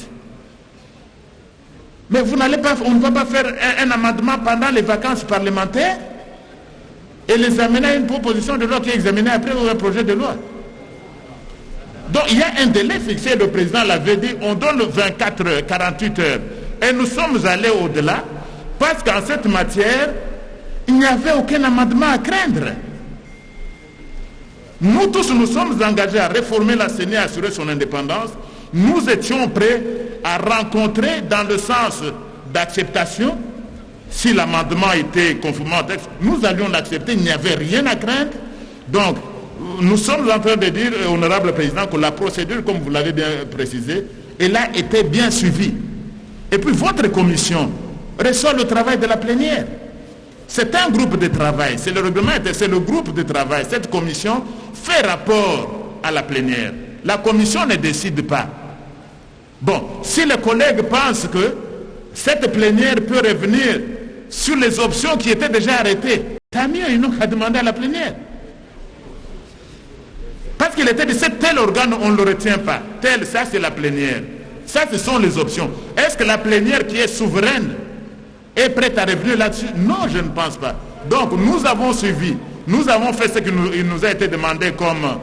Mais on ne va pas faire un amendement pendant les vacances parlementaires et les amener à une proposition de loi qui est examinée après un projet de loi. Donc il y a un délai fixé, le président l'avait dit, on donne 24 heures, 48 heures. Et nous sommes allés au-delà parce qu'en cette matière, il n'y avait aucun amendement à craindre. Nous tous, nous sommes engagés à réformer la CENI et à assurer son indépendance. Nous étions prêts à rencontrer dans le sens d'acceptation. Si l'amendement était conformément au texte, nous allions l'accepter, il n'y avait rien à craindre. Donc, nous sommes en train de dire, honorable président, que la procédure, comme vous l'avez bien précisé, elle a été bien suivie. Et puis votre commission reçoit le travail de la plénière. C'est un groupe de travail, c'est le règlement, c'est le groupe de travail. Cette commission fait rapport à la plénière. La commission ne décide pas. Bon, si les collègues pensent que cette plénière peut revenir sur les options qui étaient déjà arrêtées, tant mieux, ils n'ont qu'à demander à la plénière. Parce qu'il était dit, c'est tel organe, on ne le retient pas. Tel, ça c'est la plénière. Ça, ce sont les options. Est-ce que la plénière qui est souveraine est prête à revenir là-dessus? Non, je ne pense pas. Donc, nous avons suivi. Nous avons fait ce qui nous a été demandé comme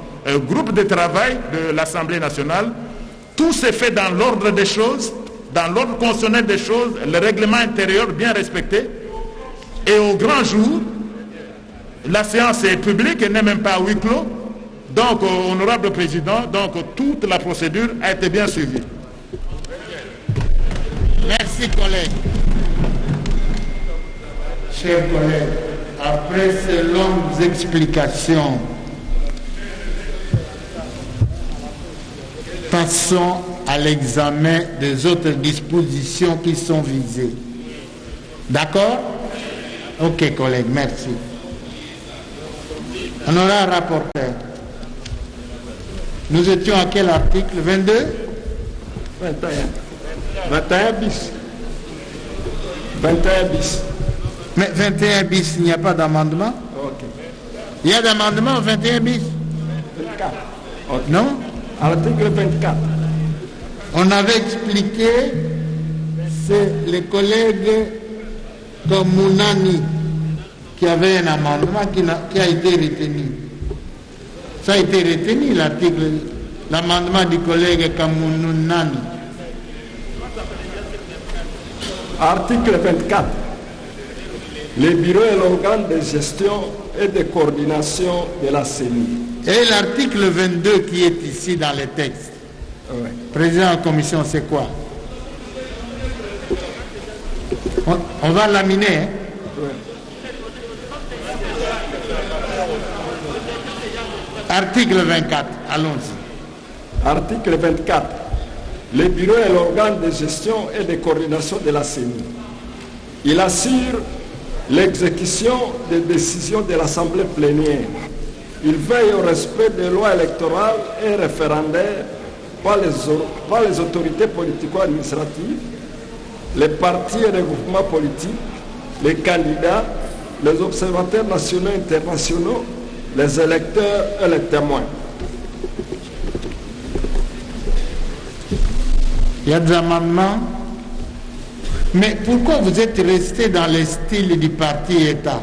groupe de travail de l'Assemblée nationale. Tout s'est fait dans l'ordre des choses, dans l'ordre constitutionnel des choses, le règlement intérieur bien respecté. Et au grand jour, la séance est publique et n'est même pas à huis clos. Donc, honorable président, donc toute la procédure a été bien suivie. Merci, collègues. Chers collègues, après ces longues explications, passons à l'examen des autres dispositions qui sont visées. D'accord? Ok, collègues, merci. Honorable rapporteur, nous étions à quel article? 22? 21 bis. 21 bis. Mais 21 bis, il n'y a pas d'amendement? Ok. Il y a d'amendement 21 bis? 24. Okay. Non? Article 24. On avait expliqué, c'est les collègues comme Mounani qui avait un amendement qui a été retenu. Ça a été retenu, l'amendement du collègue Kamounani. Article 24. Le bureau est l'organe de gestion et de coordination de la CENI. Et l'article 22 qui est ici dans les textes. Ouais. Président de la commission, c'est quoi? On va laminer, hein? Ouais. Article 24, allons-y. Article 24. Le bureau est l'organe de gestion et de coordination de la CENI. Il assure l'exécution des décisions de l'Assemblée plénière. Il veille au respect des lois électorales et référendaires par les autorités politico-administratives, les partis et les groupements politiques, les candidats, les observateurs nationaux et internationaux, les électeurs et les témoins. Il y a des amendements. Mais pourquoi vous êtes resté dans le style du parti État?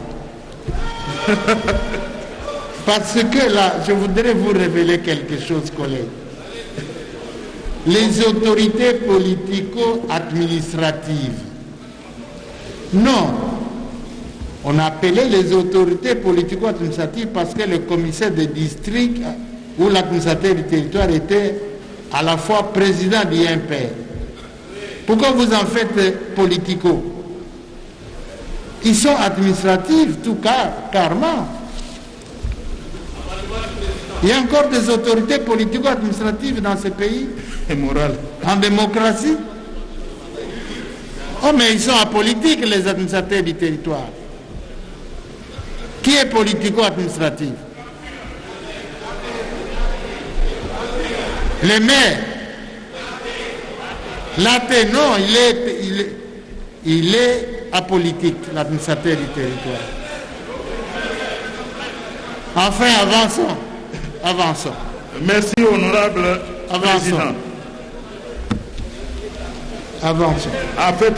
Parce que là, je voudrais vous révéler quelque chose, collègues. Les autorités politico-administratives n'ont On a appelé les autorités politico-administratives parce que le commissaire de district ou l'administrateur du territoire était à la fois président du IMPR. Pourquoi vous en faites politico? Ils sont administratifs, tout carrément. Il y a encore des autorités politico-administratives dans ce pays. Et morale. En démocratie. Oh, mais ils sont apolitiques, les administrateurs du territoire. Qui est politico-administratif? Les maires. L'athée, non, il est apolitique, l'administrateur du territoire. Enfin, avançons. Merci, honorable président. Avançons. En fait,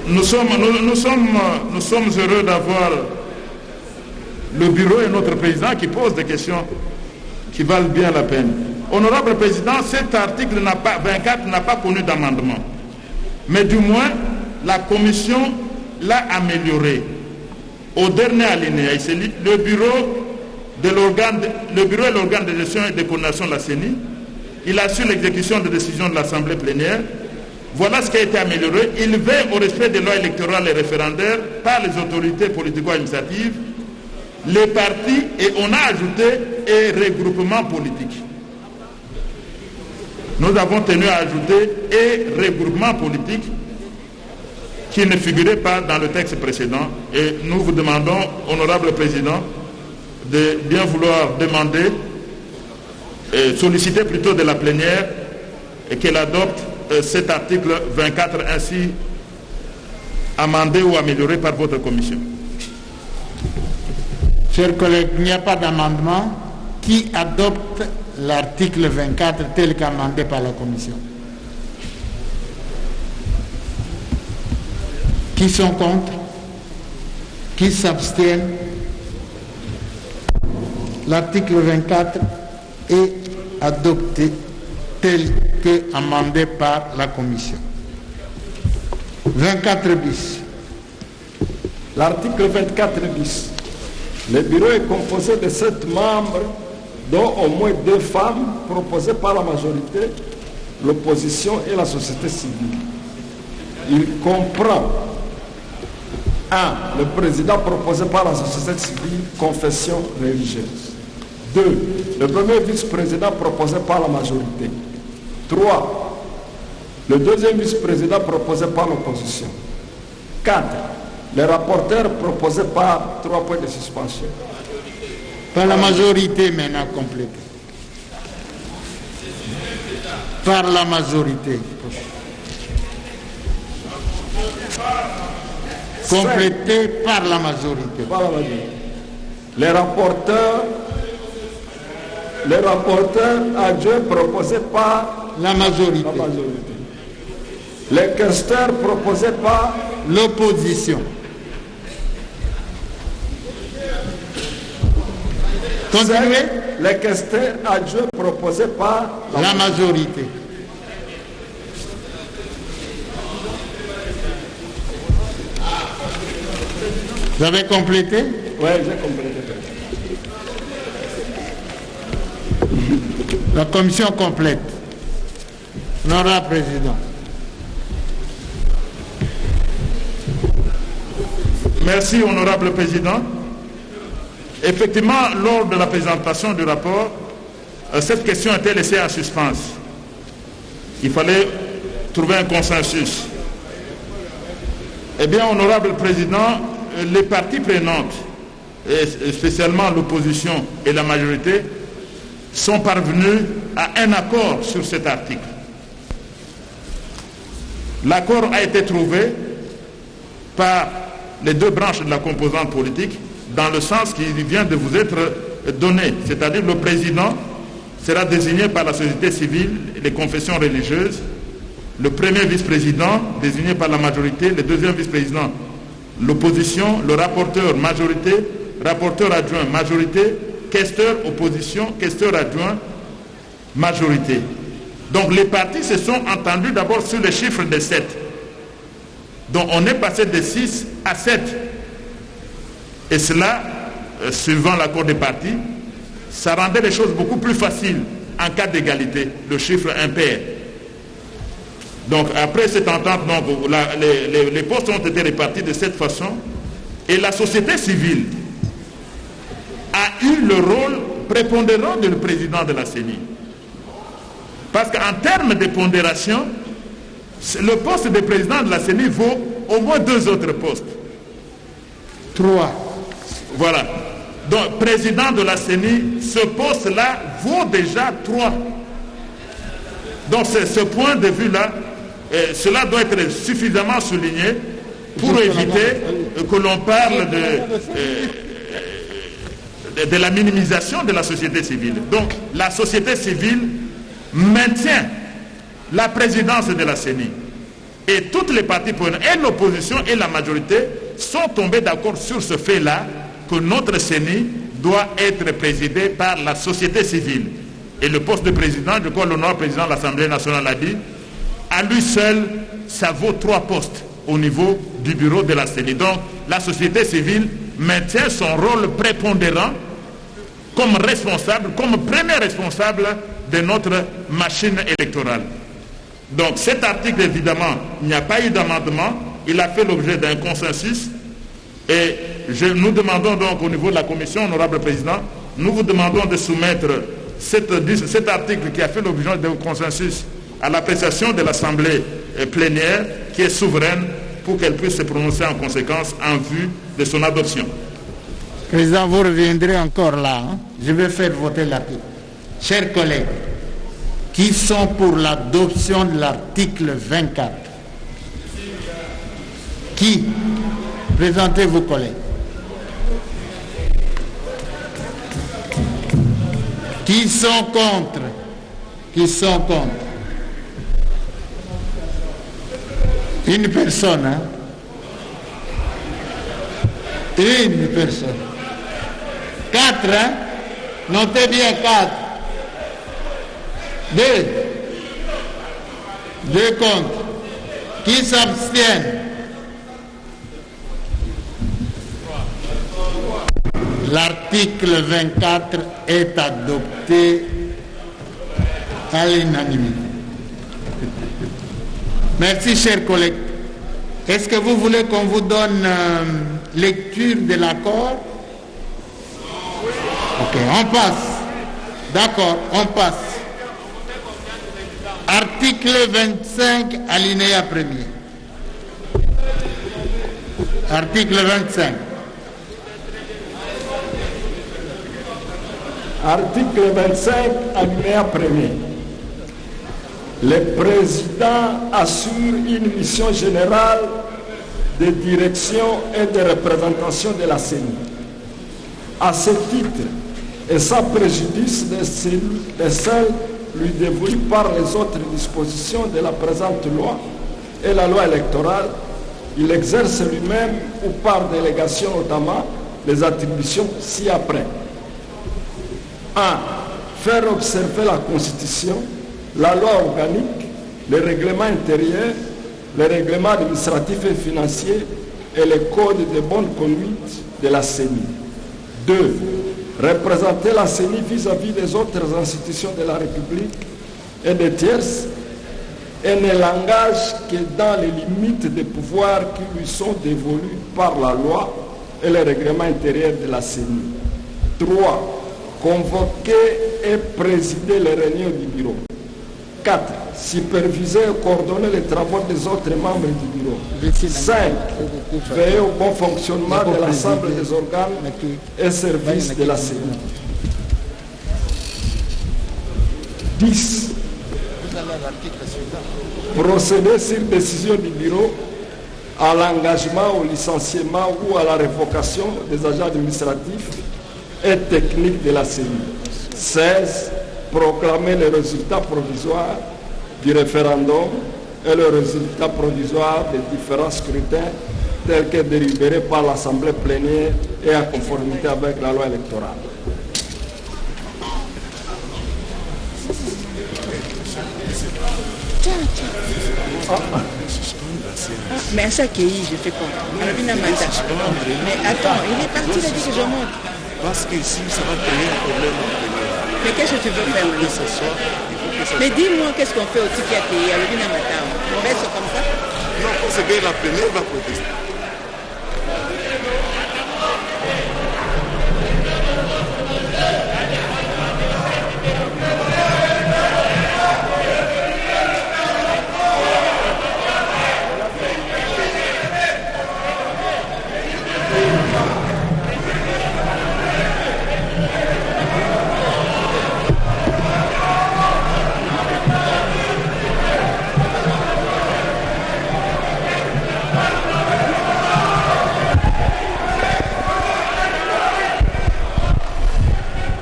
nous sommes heureux d'avoir le bureau et notre président qui posent des questions qui valent bien la peine. Honorable président, cet article 24 n'a pas connu d'amendement. Mais du moins, la commission l'a amélioré. Au dernier alinéa, le bureau et l'organe de gestion et de coordination de la CENI, il assure l'exécution des décisions de l'Assemblée plénière. Voilà ce qui a été amélioré. Il veille au respect des lois électorales et référendaires par les autorités politico-administratives, les partis, et on a ajouté et regroupements politiques. Nous avons tenu à ajouter et regroupements politiques qui ne figuraient pas dans le texte précédent. Et nous vous demandons, honorable président, de bien vouloir demander, solliciter plutôt de la plénière, et qu'elle adopte cet article 24 ainsi amendé ou amélioré par votre commission. Chers collègues, il n'y a pas d'amendement. Qui adopte l'article 24 tel qu'amendé par la commission? Qui sont contre? Qui s'abstiennent? L'article 24 est adopté tel que amendé par la commission. 24 bis. L'article 24 bis. Le bureau est composé de 7 membres, dont au moins 2 femmes proposées par la majorité, l'opposition et la société civile. Il comprend 1. Le président proposé par la société civile, confession religieuse. 2. Le premier vice-président proposé par la majorité. 3. Le deuxième vice-président proposé par l'opposition. 4. Les rapporteurs proposés par 3 points de suspension. Par la majorité maintenant complétée. Par la majorité. Complété par la majorité. Par la majorité. Les rapporteurs adjoints proposés par la majorité. Les questeurs proposés par l'opposition. Continuez. Les questeurs adjoints proposés par la majorité. Vous avez complété? Oui, j'ai complété. La commission complète. Honorable président. Merci, honorable président. Effectivement, lors de la présentation du rapport, cette question était laissée en suspens. Il fallait trouver un consensus. Eh bien, honorable président, les parties prenantes, et spécialement l'opposition et la majorité, sont parvenus à un accord sur cet article. L'accord a été trouvé par les 2 branches de la composante politique dans le sens qui vient de vous être donné, c'est-à-dire le président sera désigné par la société civile et les confessions religieuses, le premier vice-président désigné par la majorité, le deuxième vice-président l'opposition, le rapporteur majorité, rapporteur adjoint majorité, questeur opposition, questeur adjoint majorité. Donc les partis se sont entendus d'abord sur le chiffre de 7. Donc on est passé de 6 à à 7. Et cela, suivant l'accord des partis, ça rendait les choses beaucoup plus faciles en cas d'égalité, le chiffre impair. Donc après cette entente, donc, les postes ont été répartis de cette façon et la société civile a eu le rôle prépondérant du président de la CENI. Parce qu'en termes de pondération, le poste de président de la CENI vaut au moins 2 autres postes. 3. Voilà. Donc, président de la CENI, ce poste-là vaut déjà 3. Donc, ce point de vue-là, cela doit être suffisamment souligné pour éviter que l'on parle de la minimisation de la société civile. Donc, la société civile maintient la présidence de la CENI. Et toutes les parties prenantes, et l'opposition et la majorité, sont tombés d'accord sur ce fait-là, que notre CENI doit être présidé par la société civile. Et le poste de président, je crois l'honorable président de l'Assemblée nationale a dit, à lui seul, ça vaut 3 postes au niveau du bureau de la CENI. Donc, la société civile maintient son rôle prépondérant comme responsable, comme premier responsable de notre machine électorale. Donc, cet article, évidemment, il n'y a pas eu d'amendement, il a fait l'objet d'un consensus et nous demandons donc au niveau de la commission, honorable président, nous vous demandons de soumettre cet article qui a fait l'objet d'un consensus à l'appréciation de l'Assemblée plénière qui est souveraine pour qu'elle puisse se prononcer en conséquence en vue de son adoption. Président, vous reviendrez encore là. Hein? Je vais faire voter l'article. Chers collègues, qui sont pour l'adoption de l'article 24? Qui? Présentez vos collègues. Qui sont contre? Qui sont contre? Une personne, hein? Une personne. 4, hein? Notez bien 4. 2. 2 contre. Qui s'abstiennent? L'article 24 est adopté à l'unanimité. Merci, chers collègues. Est-ce que vous voulez qu'on vous donne lecture de l'accord? Ok, on passe. D'accord, on passe. Article 25, alinéa 1er. Article 25. Article 25, alinéa 1er. Le président assure une mission générale de direction et de représentation de la CENI. À ce titre, et sans préjudice de celles lui dévolues par les autres dispositions de la présente loi et la loi électorale, il exerce lui-même ou par délégation notamment les attributions ci-après. 1. Faire observer la Constitution, la loi organique, les règlements intérieurs, les règlements administratifs et financiers et les codes de bonne conduite de la CENI. 2. Représenter la CENI vis-à-vis des autres institutions de la République et des tierces et ne l'engage que dans les limites des pouvoirs qui lui sont dévolus par la loi et les règlements intérieurs de la CENI. 3. Convoquer et présider les réunions du bureau. 4. Superviser et coordonner les travaux des autres membres du bureau. 5. Veiller au bon fonctionnement de l'ensemble des organes et services de la CENI. 10. Procéder sur décision du bureau à l'engagement, au licenciement ou à la révocation des agents administratifs et techniques de la CENI. 16. Proclamer les résultats provisoires du référendum et le résultat provisoire des différents scrutins tels que délibérés par l'Assemblée plénière et en conformité avec la loi électorale. Mais à chaque pays, je fais quoi? Mais attends, il est parti, il a dit que je monte. Parce qu'ici, ça va créer un problème. Mais qu'est-ce que tu veux faire maintenant? Mais dis-moi qu'est-ce qu'on fait aussi qui a payé à l'Obina Matam. On reste comme ça? Non, c'est bien la première va protester.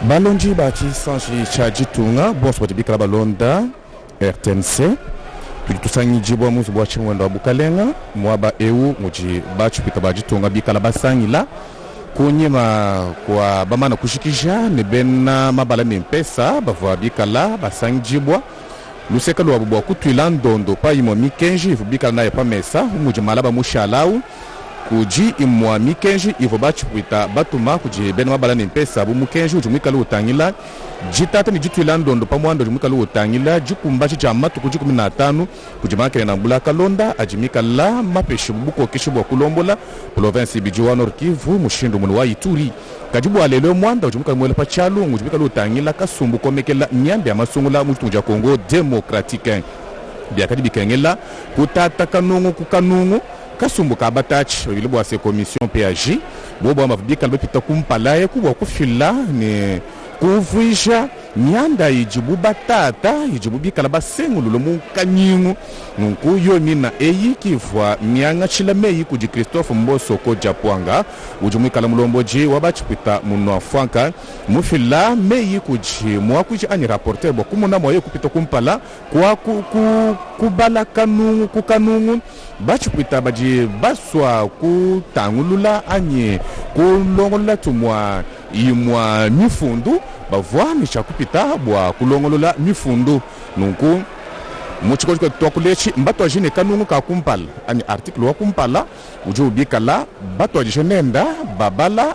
balonji bachi sanji chaji tunga bonso bikala balonda RTNC tusanyi jibwa muzu bwa chimwendo abukalenga mwaba eu muji bachi pika baji tunga bikala basangila kunyema kwa bamana kushikisha nebena mabala nempesa bavwa bikala basangi jibwa luseka lwa bwa kutwila ndondo pa imo mikenji bikala naye pa mesa muji malaba mushalau kuji imwa mikenji ivo bachipuita batuma kuji bena mabala nempesa bu mukenji ujumika lu utangila jitata ni jitu ilandondo pamwando ujumika lu utangila jikumbachi jamatu kuji 15 kujimakele na mbula kalonda ajimika la mapeshu buko kishibu wa kulombola province bijiwa Nord Kivu mushindu munu wa Ituri kajibu alelo mwanda ujumika mwele pachalu ujumika lu utangila kasumbu komekela nyande ya masungula mujtunja Kongo Democratique biakadi bikengela kutata kanungu kukanungu kasumbu kabatachi ilibwa se commission PAJ bobo amavudika lbepita kumpalaye kubwa kufila ni kuvuisha nyanda ijibu batata ijibu bikala basengululo munkanyingu nunkuyo nina eyi kivwa mianga chilameyi kuji Christophe Mboso ko Japwanga ujumikala mulomboji wabachipita muno afwanka mufila meyi kuji mwakuji ani rapporteur bo kumuna moyo kupita kumpala kwa kubala kanungu kukanungu bachipita baji baswa kutangulula ani kulongola tumwa imwa mifundu bavwa nishakupita bwa kulongolola mifundu nunku muchikoji kwa tokulechi mbato ajine kanungu ka kumpala ani article wa kumpala ujo bikala bato ajisenenda babala